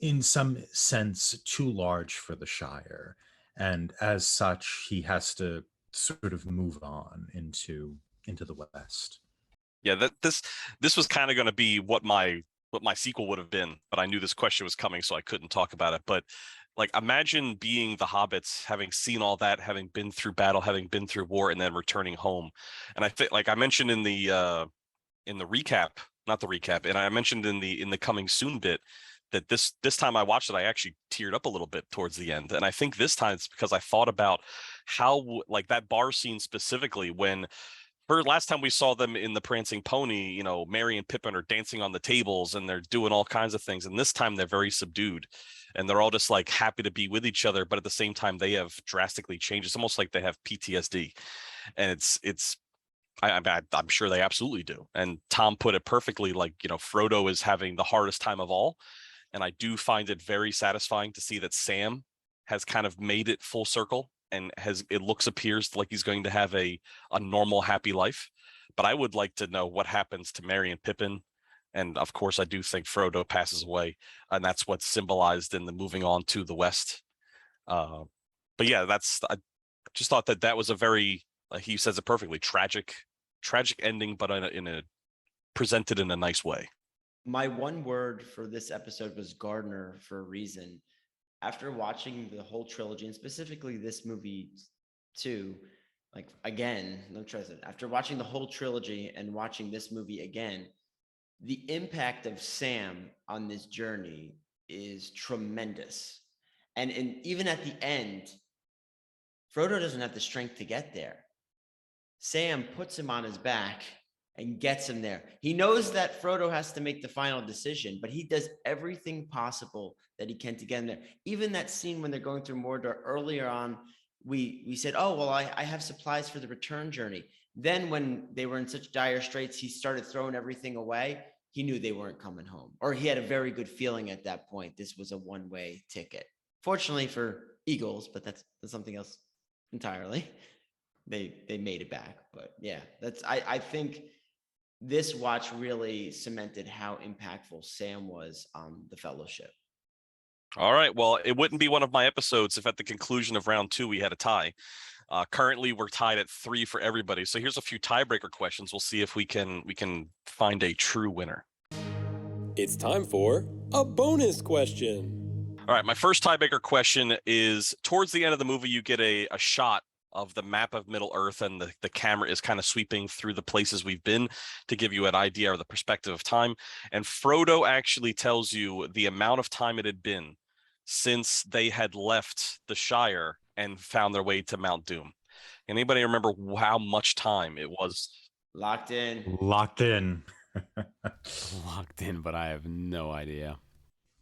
in some sense, too large for the Shire, and as such, he has to sort of move on into the West. Yeah, this was kind of going to be what my sequel would have been, but I knew this question was coming, so I couldn't talk about it. But like, imagine being the hobbits, having seen all that, having been through battle, having been through war, and then returning home. And I think, like I mentioned in the recap, not the recap, and I mentioned in the coming soon bit, that this time I watched it, I actually teared up a little bit towards the end. And I think this time it's because I thought about how, like, that bar scene specifically, when last time we saw them in the Prancing Pony, you know, Merry and Pippin are dancing on the tables and they're doing all kinds of things. And this time they're very subdued and they're all just like happy to be with each other. But at the same time, they have drastically changed. It's almost like they have PTSD. And I'm sure they absolutely do. And Tom put it perfectly, like, you know, Frodo is having the hardest time of all. And I do find it very satisfying to see that Sam has kind of made it full circle and appears like he's going to have a normal, happy life. But I would like to know what happens to Merry and Pippin. And of course, I do think Frodo passes away, and that's what's symbolized in the moving on to the West. But yeah, I just thought that was a very, he says it perfectly, tragic ending, but presented in a nice way. My one word for this episode was Gardner for a reason. After watching the whole trilogy, and specifically this movie too, like again, let me try this. After watching the whole trilogy and watching this movie again, the impact of Sam on this journey is tremendous. And even at the end, Frodo doesn't have the strength to get there. Sam puts him on his back and gets him there. He knows that Frodo has to make the final decision, but he does everything possible that he can to get him there. Even that scene when they're going through Mordor earlier on, we said, oh, well, I have supplies for the return journey. Then when they were in such dire straits, he started throwing everything away. He knew they weren't coming home, or he had a very good feeling at that point. This was a one-way ticket. Fortunately for Eagles, but that's something else entirely. They made it back, but yeah, I think this watch really cemented how impactful Sam was on the Fellowship. All right. Well, it wouldn't be one of my episodes if at the conclusion of round 2 we had a tie. Currently, we're tied at 3 for everybody. So here's a few tiebreaker questions. We'll see if we can find a true winner. It's time for a bonus question. All right. My first tiebreaker question is: towards the end of the movie, you get a shot of the map of Middle Earth, and the camera is kind of sweeping through the places we've been to give you an idea of the perspective of time. And Frodo actually tells you the amount of time it had been since they had left the Shire and found their way to Mount Doom. Anybody remember how much time it was? Locked in. Locked in. Locked in, but I have no idea.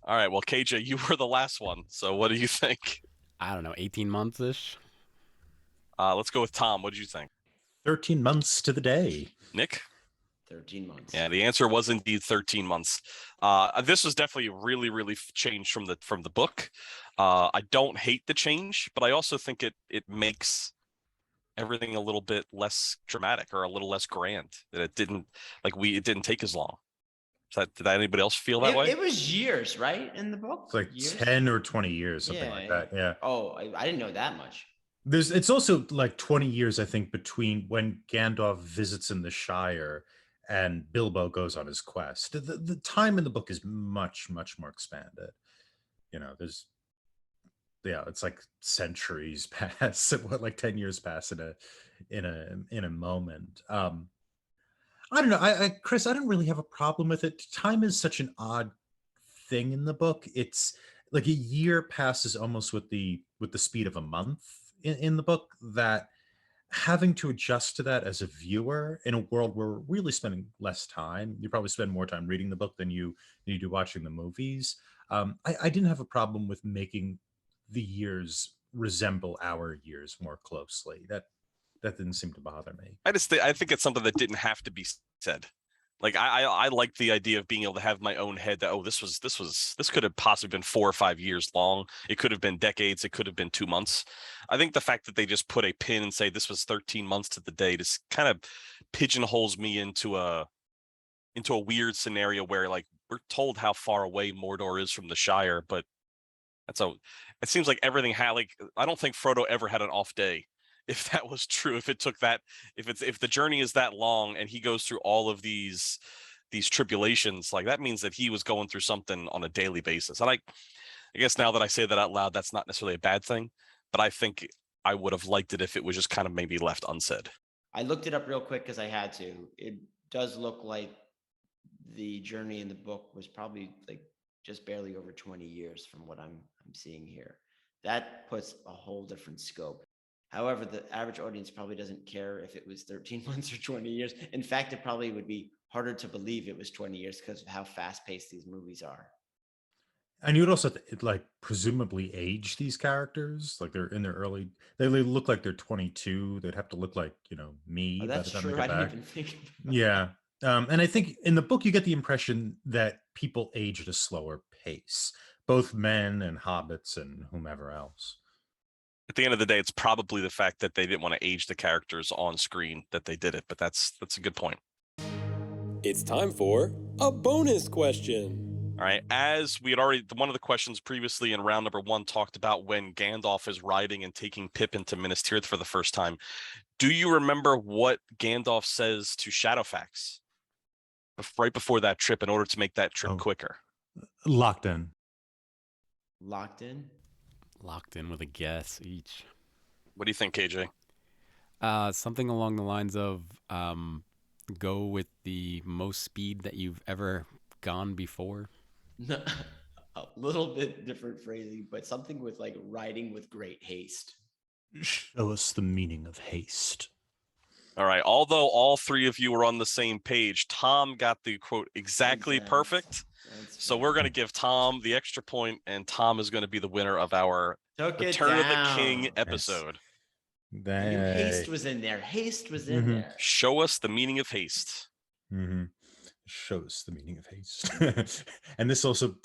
All right. Well, KJ, you were the last one. So what do you think? I don't know, 18 months-ish? Let's go with Tom. What did you think? 13 months to the day. Nick? 13 months. Yeah, the answer was indeed 13 months. This was definitely really, really changed from the book. I don't hate the change, but I also think it makes everything a little bit less dramatic or a little less grand. That it didn't take as long. Did anybody else feel that way? It was years, right, in the book? It's like years? 10 or 20 years, something like that. Yeah. Oh, I didn't know that much. It's also like 20 years, I think, between when Gandalf visits in the Shire and Bilbo goes on his quest. The time in the book is much, much more expanded. It's like centuries pass, like 10 years pass in a moment. I don't know. Chris, I don't really have a problem with it. Time is such an odd thing in the book. It's like a year passes almost with the speed of a month in the book, that having to adjust to that as a viewer in a world where we're really spending less time, you probably spend more time reading the book than you do watching the movies. I didn't have a problem with making the years resemble our years more closely. That didn't seem to bother me. I think it's something that didn't have to be said. Like I like the idea of being able to have my own head that, this could have possibly been 4 or 5 years long. It could have been decades. It could have been 2 months. I think the fact that they just put a pin and say this was 13 months to the day just kind of pigeonholes me into a weird scenario where, like, we're told how far away Mordor is from the Shire, but it seems like everything I don't think Frodo ever had an off day. If that was true, if the journey is that long and he goes through all of these tribulations, like, that means that he was going through something on a daily basis. And I guess now that I say that out loud, that's not necessarily a bad thing, but I think I would have liked it if it was just kind of maybe left unsaid. I looked it up real quick because I had to. It does look like the journey in the book was probably like just barely over 20 years from what I'm seeing here. That puts a whole different scope. However, the average audience probably doesn't care if it was 13 months or 20 years. In fact, it probably would be harder to believe it was 20 years because of how fast-paced these movies are. And you'd also presumably age these characters, like they're in their early. They look like they're 22. They'd have to look like me. Oh, that's true. I didn't even think about Yeah, and I think in the book you get the impression that people age at a slower pace, both men and hobbits and whomever else. At the end of the day, it's probably the fact that they didn't want to age the characters on screen that they did it, but that's a good point. It's time for a bonus question. All right, as we had already, one of the questions previously in round number 1 talked about when Gandalf is riding and taking Pippin to Minas Tirith for the first time. Do you remember what Gandalf says to Shadowfax right before that trip in order to make that trip quicker? Locked in. Locked in? Locked in with a guess each. What do you think, KJ? Something along the lines of go with the most speed that you've ever gone before. A little bit different phrasing, but something with like riding with great haste. Show us the meaning of haste. All right. Although all three of you were on the same page, Tom got the quote exactly perfect. So we're going to give Tom the extra point, and Tom is going to be the winner of our Return of the King episode. I knew haste was in there. Haste was in there. Show us the meaning of haste. Show us the meaning of haste. And this also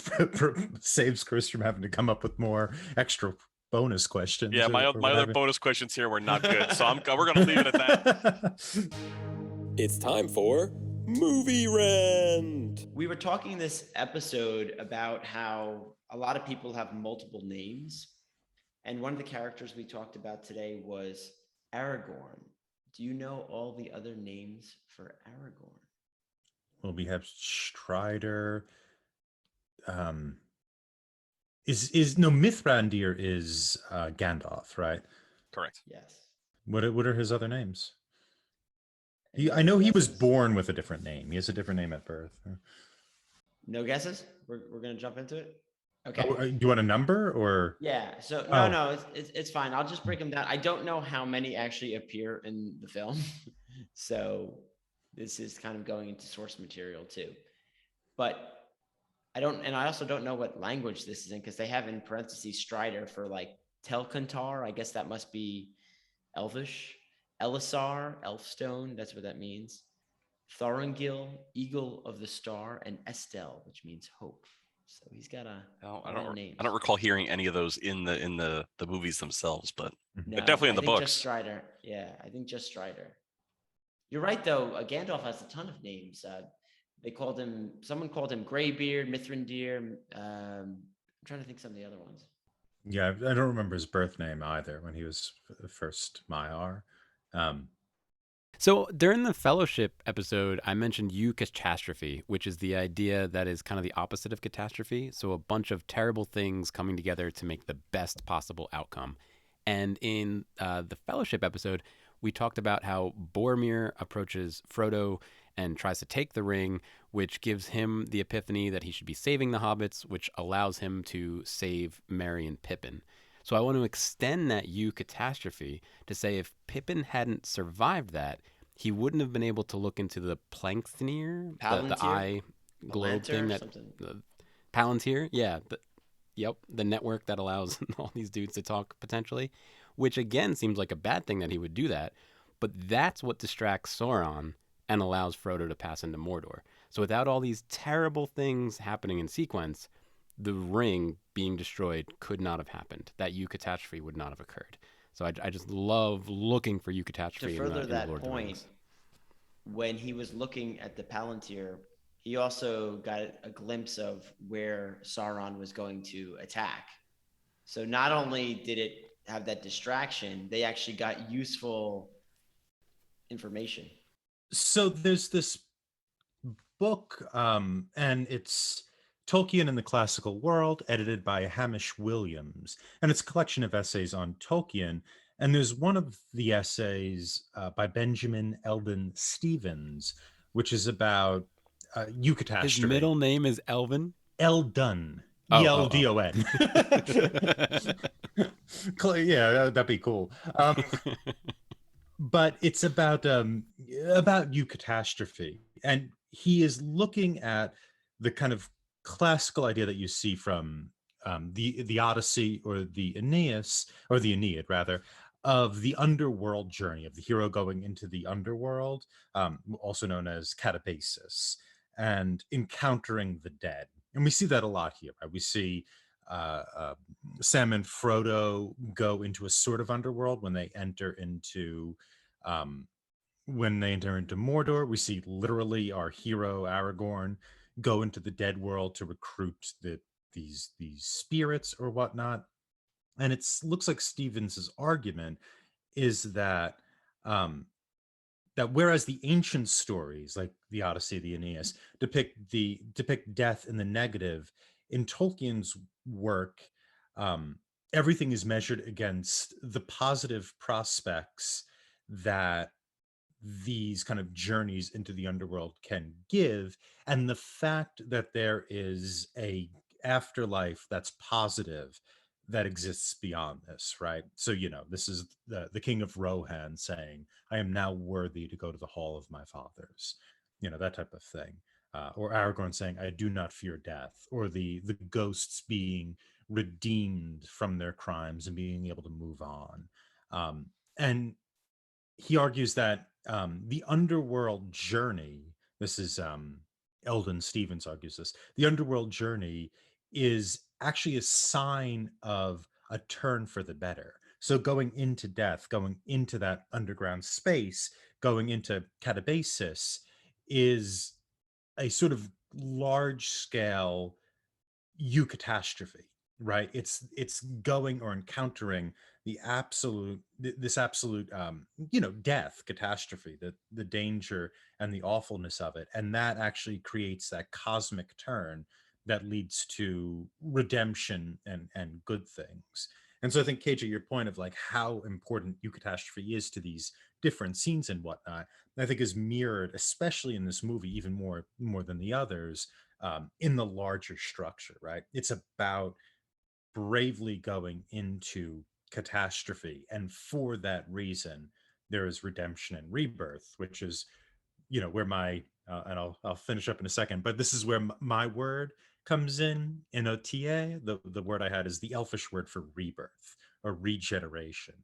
saves Chris from having to come up with more extra bonus questions. Yeah, my other bonus questions here were not good, so we're going to leave it at that. It's time for Movie Rant. We were talking this episode about how a lot of people have multiple names. And one of the characters we talked about today was Aragorn. Do you know all the other names for Aragorn? Well, we have Strider. Mithrandir is Gandalf, right? Correct. Yes. What are his other names? I know he was born with a different name. He has a different name at birth. No guesses? We're gonna jump into it. Okay. Do you want a number or? Yeah. So no, it's fine. I'll just break them down. I don't know how many actually appear in the film, so this is kind of going into source material too. But I also don't know what language this is in, because they have in parentheses Strider for like Telcontar. I guess that must be Elvish. Elisar, Elfstone, that's what that means. Thorongil, Eagle of the Star, and Estelle, which means hope. So he's got I don't recall hearing any of those in the movies themselves, but no, definitely in the books. Just Strider. Yeah, I think just Strider. You're right though. Gandalf has a ton of names. Someone called him Greybeard, Mithrandir. I'm trying to think some of the other ones. Yeah, I don't remember his birth name either when he was the first Maiar. So during the Fellowship episode, I mentioned eucatastrophe, which is the idea that is kind of the opposite of catastrophe. So a bunch of terrible things coming together to make the best possible outcome. And in the Fellowship episode, we talked about how Boromir approaches Frodo and tries to take the ring, which gives him the epiphany that he should be saving the hobbits, which allows him to save Merry and Pippin. So I want to extend that eucatastrophe to say if Pippin hadn't survived that, he wouldn't have been able to look into the Plankthneer, the eye globe thing, that Palantir, the network that allows all these dudes to talk potentially, which again seems like a bad thing that he would do that, but that's what distracts Sauron and allows Frodo to pass into Mordor. So without all these terrible things happening in sequence, the ring being destroyed could not have happened. That eucatastrophe would not have occurred. So I just love looking for eucatastrophe. To further that Lord point, when he was looking at the Palantir, he also got a glimpse of where Sauron was going to attack. So not only did it have that distraction, they actually got useful information. So there's this book, and it's Tolkien in the Classical World, edited by Hamish Williams. And it's a collection of essays on Tolkien. And there's one of the essays by Benjamin Eldon Stevens, which is about eucatastrophe. His middle name is Elvin? Eldon. E-L-D-O-N. Yeah, that'd be cool. But it's about eucatastrophe. And he is looking at the kind of classical idea that you see from the Odyssey or the Aeneid rather, of the underworld journey, of the hero going into the underworld, also known as catabasis, and encountering the dead. And we see that a lot here, right? We see Sam and Frodo go into a sort of underworld when they enter into Mordor. We see literally our hero Aragorn go into the dead world to recruit these spirits or whatnot. And it looks like Stevens's argument is that that whereas the ancient stories like the Odyssey, the Aeneas depict death in the negative, in Tolkien's work, everything is measured against the positive prospects that these kind of journeys into the underworld can give, and the fact that there is a afterlife that's positive that exists beyond this, right? So, this is the king of Rohan saying, I am now worthy to go to the hall of my fathers, that type of thing. Or Aragorn saying, I do not fear death, or the ghosts being redeemed from their crimes and being able to move on. And he argues that the Underworld Journey, this is Eldon Stevens argues this, the Underworld Journey is actually a sign of a turn for the better. So going into death, going into that underground space, going into catabasis is a sort of large scale eucatastrophe, right? It's going or encountering this absolute death, catastrophe, the danger and the awfulness of it, and that actually creates that cosmic turn that leads to redemption and good things. And so I think, KJ, your point of like how important eucatastrophe is to these different scenes and whatnot, I think is mirrored, especially in this movie, even more than the others, in the larger structure, right? It's about bravely going into catastrophe, and for that reason, there is redemption and rebirth, which is, where my and I'll finish up in a second, but this is where my word comes in OTA. The word I had is the Elfish word for rebirth or regeneration,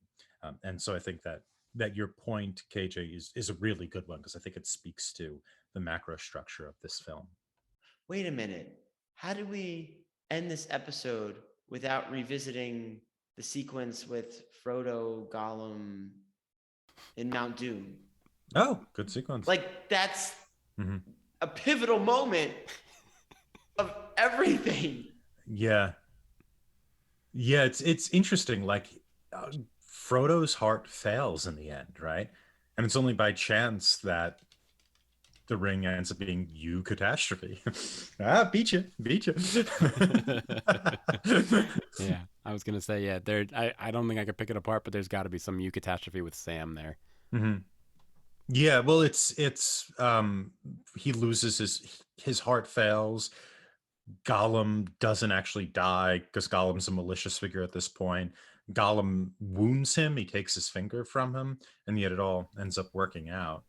and so I think that your point, KJ, is a really good one, because I think it speaks to the macro structure of this film. Wait a minute. How do we end this episode without revisiting the sequence with Frodo, Gollum in Mount Doom? Oh, good sequence. Like, that's Mhm. a pivotal moment of everything. Yeah. It's interesting. Like, Frodo's heart fails in the end, right? And it's only by chance that the ring ends up being catastrophe. Beat you. Yeah, I was gonna say, yeah. I don't think I could pick it apart, but there's got to be some catastrophe with Sam there. Mm-hmm. Yeah, well, it's he loses his heart fails. Gollum doesn't actually die because Gollum's a malicious figure at this point. Gollum wounds him. He takes his finger from him, and yet it all ends up working out.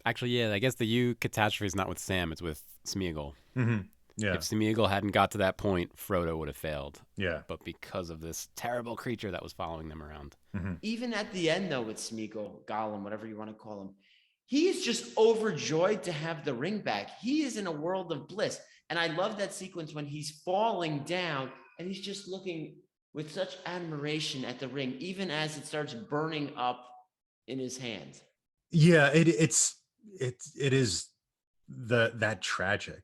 Actually, yeah, I guess the catastrophe is not with Sam; it's with Smeagol. Mm-hmm. Yeah. If Smeagol hadn't got to that point, Frodo would have failed. Yeah. But because of this terrible creature that was following them around. Mm-hmm. Even at the end, though, with Smeagol, Gollum, whatever you want to call him, he is just overjoyed to have the ring back. He is in a world of bliss. And I love that sequence when he's falling down and he's just looking with such admiration at the ring, even as it starts burning up in his hand. Yeah, it is that tragic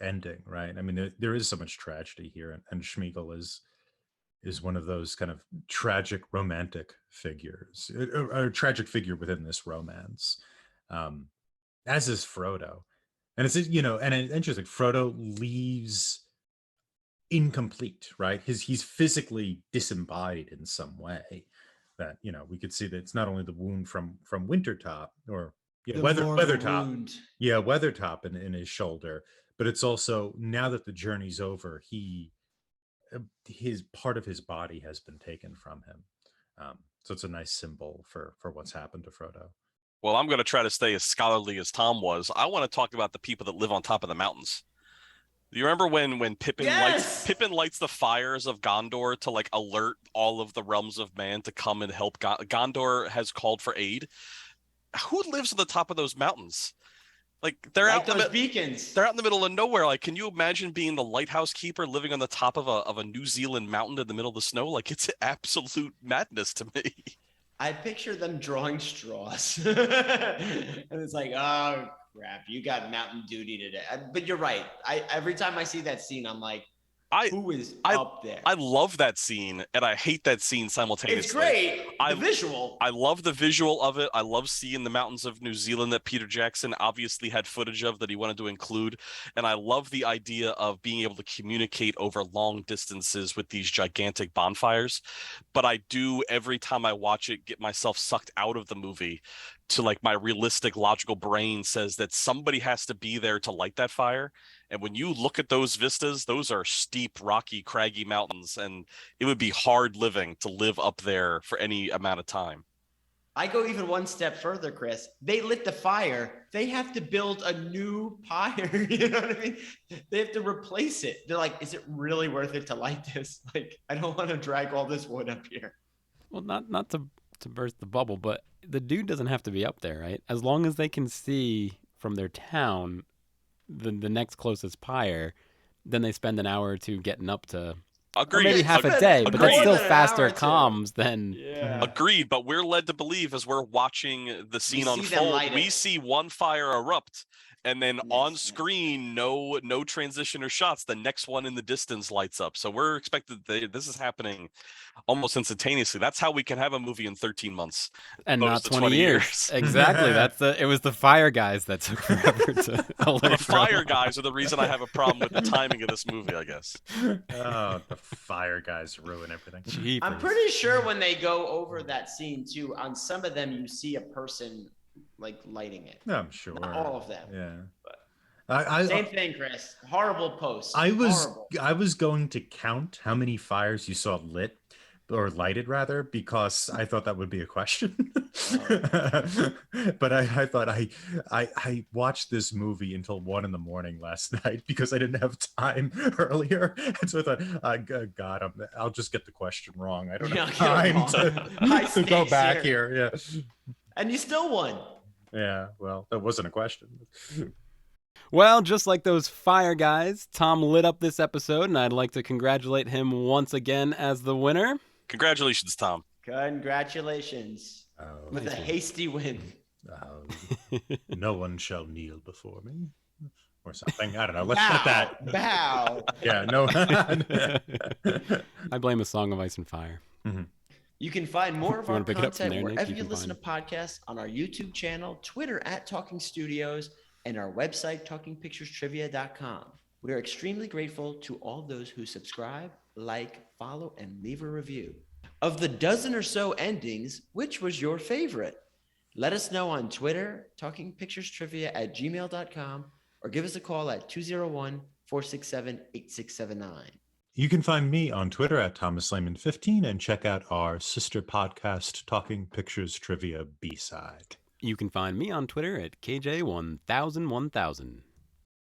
ending, right? I mean, there is so much tragedy here, and Smeagol is one of those kind of tragic romantic figures, or a tragic figure within this romance, as is Frodo. And it's and it's interesting, Frodo leaves incomplete, right? He's physically disembodied in some way, that we could see that it's not only the wound from Wintertop, or Weathertop, Weathertop in his shoulder, but it's also, now that the journey's over, his part of his body has been taken from him. So it's a nice symbol for what's happened to Frodo. Well, I'm going to try to stay as scholarly as Tom was. I want to talk about the people that live on top of the mountains. Do you remember when Pippin lights the fires of Gondor to like alert all of the realms of man to come and help? Gondor has called for aid. Who lives on the top of those mountains? Like, they're out those beacons. They're out in the middle of nowhere. Like, can you imagine being the lighthouse keeper living on the top of a New Zealand mountain in the middle of the snow? Like, it's absolute madness to me. I picture them drawing straws. And it's like, oh crap, you got mountain duty today. But you're right. Every time I see that scene, I'm like, Who is I up there? I love that scene and I hate that scene simultaneously. It's great. The visual. I love the visual of it. I love seeing the mountains of New Zealand that Peter Jackson obviously had footage of that he wanted to include. And I love the idea of being able to communicate over long distances with these gigantic bonfires. But I do, every time I watch it, get myself sucked out of the movie to like my realistic, logical brain says that somebody has to be there to light that fire. And when you look at those vistas, those are steep, rocky, craggy mountains, and it would be hard living to live up there for any amount of time. I go even one step further, Chris. They lit the fire. They have to build a new pyre. You know what I mean? They have to replace it. They're like, is it really worth it to light this? Like, I don't want to drag all this wood up here. Well, not to burst the bubble, but the dude doesn't have to be up there, right? As long as they can see from their town the next closest pyre, then they spend an hour or two getting up to. Agreed. Or maybe half a day, but that's still faster comms than. Yeah. Agreed, but we're led to believe as we're watching the scene unfold, we see one fire erupt, and then on screen, no transition or shots. The next one in the distance lights up. So we're expected this is happening almost instantaneously. That's how we can have a movie in 13 months. And not 20 years. Exactly. It was the fire guys that took forever to Well, the fire guys are the reason I have a problem with the timing of this movie, I guess. Oh, the fire guys ruin everything. Jeepers. I'm pretty sure when they go over that scene too, on some of them you see a person like lighting it. I'm sure. Not all of them. Yeah. Same thing, Chris. Horrible post. I Horrible. was going to count how many fires you saw lit or lighted rather, because I thought that would be a question. But I thought I watched this movie until 1 a.m. last night because I didn't have time earlier. And so I thought, God, I'll just get the question wrong. I don't have time to go back here. Yeah. And you still won. Yeah, well, that wasn't a question. Well, just like those fire guys, Tom lit up this episode, and I'd like to congratulate him once again as the winner. Congratulations, Tom. Congratulations. With a hasty win. No one shall kneel before me. Or something. I don't know. Let's put that. Bow. Yeah, no. I blame A Song of Ice and Fire. Mm-hmm. You can find more of our pick it up from content there, Nick? wherever You you can listen to podcasts, on our YouTube channel, Twitter @Talking Studios, and our website, talkingpicturestrivia.com. We are extremely grateful to all those who subscribe, like, follow, and leave a review. Of the dozen or so endings, which was your favorite? Let us know on Twitter, talkingpicturestrivia@gmail.com, or give us a call at 201-467-8679. You can find me on Twitter @ThomasLayman15 and check out our sister podcast, Talking Pictures Trivia B-Side. You can find me on Twitter at KJ10001000.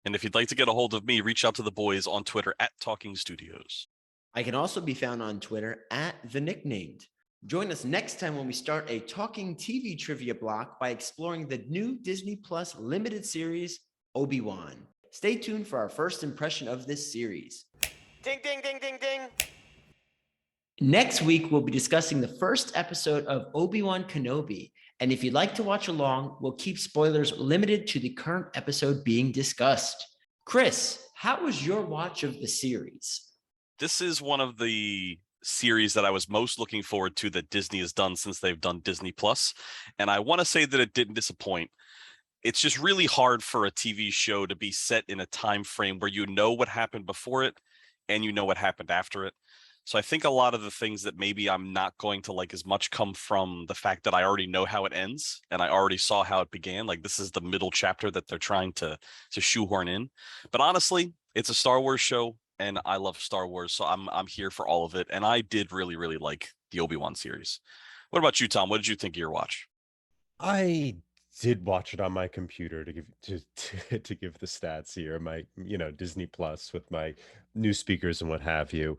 And if you'd like to get a hold of me, reach out to the boys on Twitter @TalkingStudios. I can also be found on Twitter @TheNicknamed. Join us next time when we start a Talking TV trivia block by exploring the new Disney Plus limited series, Obi-Wan. Stay tuned for our first impression of this series. Ding, ding, ding, ding, ding. Next week, we'll be discussing the first episode of Obi-Wan Kenobi. And if you'd like to watch along, we'll keep spoilers limited to the current episode being discussed. Chris, how was your watch of the series? This is one of the series that I was most looking forward to that Disney has done since they've done Disney Plus. And I want to say that it didn't disappoint. It's just really hard for a TV show to be set in a time frame where you know what happened before it and you know what happened after it. So I think a lot of the things that maybe I'm not going to like as much come from the fact that I already know how it ends and I already saw how it began. Like this is the middle chapter that they're trying to shoehorn in. But honestly, it's a Star Wars show and I love Star Wars, so I'm here for all of it. And I did really, really like the Obi-Wan series. What about you, Tom? What did you think of your watch? I did watch it on my computer to give to give the stats here, my Disney Plus with my new speakers and what have you.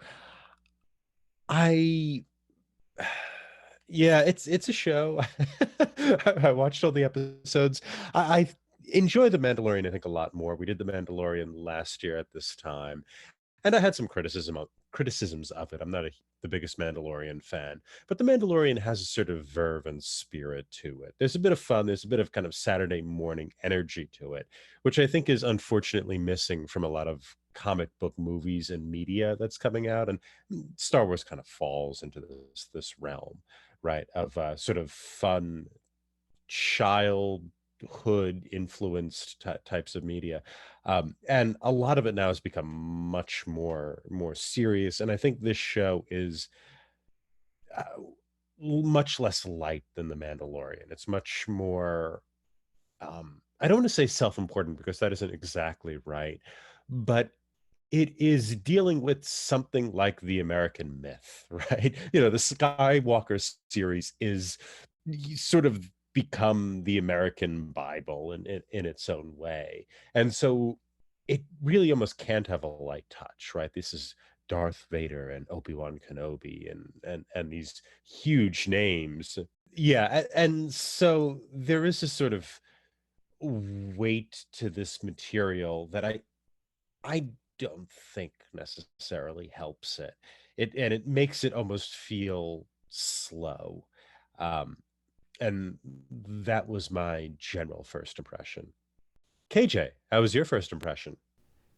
Yeah, it's a show. I watched all the episodes. I enjoy The Mandalorian, I think, a lot more. We did The Mandalorian last year at this time, and I had some criticisms of it. I'm not the biggest Mandalorian fan, but The Mandalorian has a sort of verve and spirit to it. There's a bit of fun. There's a bit of kind of Saturday morning energy to it, which I think is unfortunately missing from a lot of comic book movies and media that's coming out, and Star Wars kind of falls into this realm, right, of sort of fun childhood influenced types of media, and a lot of it now has become much more serious, and I think this show is uh, much less light than The Mandalorian. It's much more, I don't want to say self-important because that isn't exactly right, but it is dealing with something like the American myth, right? The Skywalker series is sort of become the American Bible in its own way. And so it really almost can't have a light touch, right? This is Darth Vader and Obi-Wan Kenobi and these huge names. Yeah, and so there is a sort of weight to this material that I don't think necessarily helps it. It makes it almost feel slow. Um, and that was my general first impression. KJ, how was your first impression?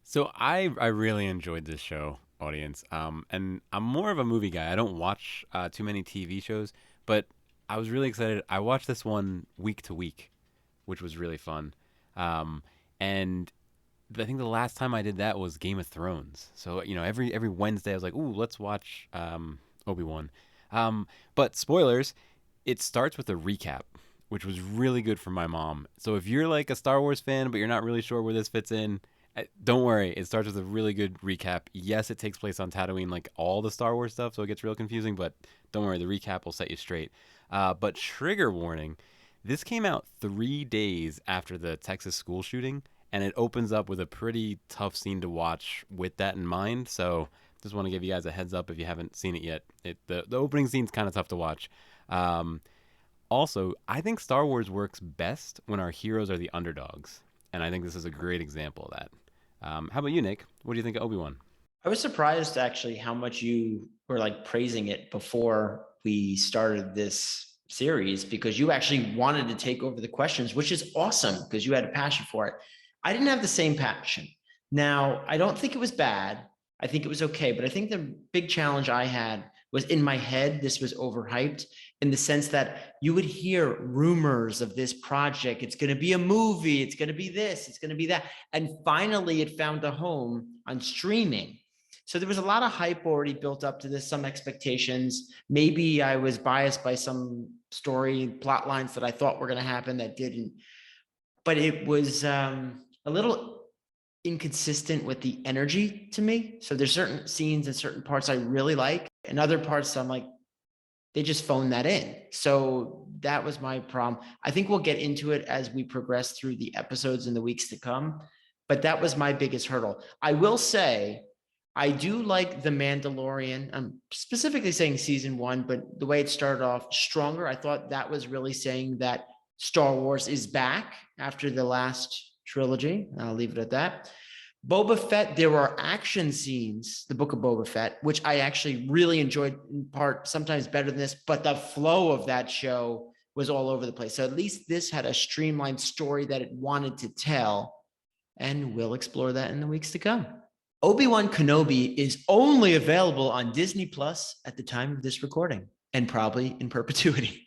So I really enjoyed this show, audience. And I'm more of a movie guy. I don't watch too many TV shows, but I was really excited. I watched this one week to week, which was really fun. And I think the last time I did that was Game of Thrones. So every Wednesday I was like, "Ooh, let's watch Obi-Wan." But spoilers, it starts with a recap, which was really good for my mom. So if you're like a Star Wars fan but you're not really sure where this fits in, don't worry. It starts with a really good recap. Yes, it takes place on Tatooine, like all the Star Wars stuff, so it gets real confusing. But don't worry, the recap will set you straight. But trigger warning: this came out 3 days after the Texas school shooting, and it opens up with a pretty tough scene to watch with that in mind. So just want to give you guys a heads up if you haven't seen it yet. The opening scene's kind of tough to watch. Also, I think Star Wars works best when our heroes are the underdogs, and I think this is a great example of that. How about you, Nick? What do you think of Obi-Wan? I was surprised actually how much you were like praising it before we started this series, because you actually wanted to take over the questions, which is awesome because you had a passion for it. I didn't have the same passion. Now, I don't think it was bad. I think it was okay, but I think the big challenge I had was in my head, this was overhyped in the sense that you would hear rumors of this project. It's going to be a movie. It's going to be this. It's going to be that. And finally, it found a home on streaming. So there was a lot of hype already built up to this, some expectations. Maybe I was biased by some story plot lines that I thought were going to happen that didn't. But it was a little inconsistent with the energy to me. So there's certain scenes and certain parts I really like, and other parts I'm like, they just phoned that in. So that was my problem. I think we'll get into it as we progress through the episodes in the weeks to come, but that was my biggest hurdle. I will say, I do like The Mandalorian. I'm specifically saying season 1, but the way it started off stronger, I thought that was really saying that Star Wars is back after the last trilogy. I'll leave it at that. Boba Fett, there were action scenes, the book of Boba Fett, which I actually really enjoyed in part, sometimes better than this, but the flow of that show was all over the place. So at least this had a streamlined story that it wanted to tell, and we'll explore that in the weeks to come. Obi-Wan Kenobi is only available on Disney Plus at the time of this recording, and probably in perpetuity.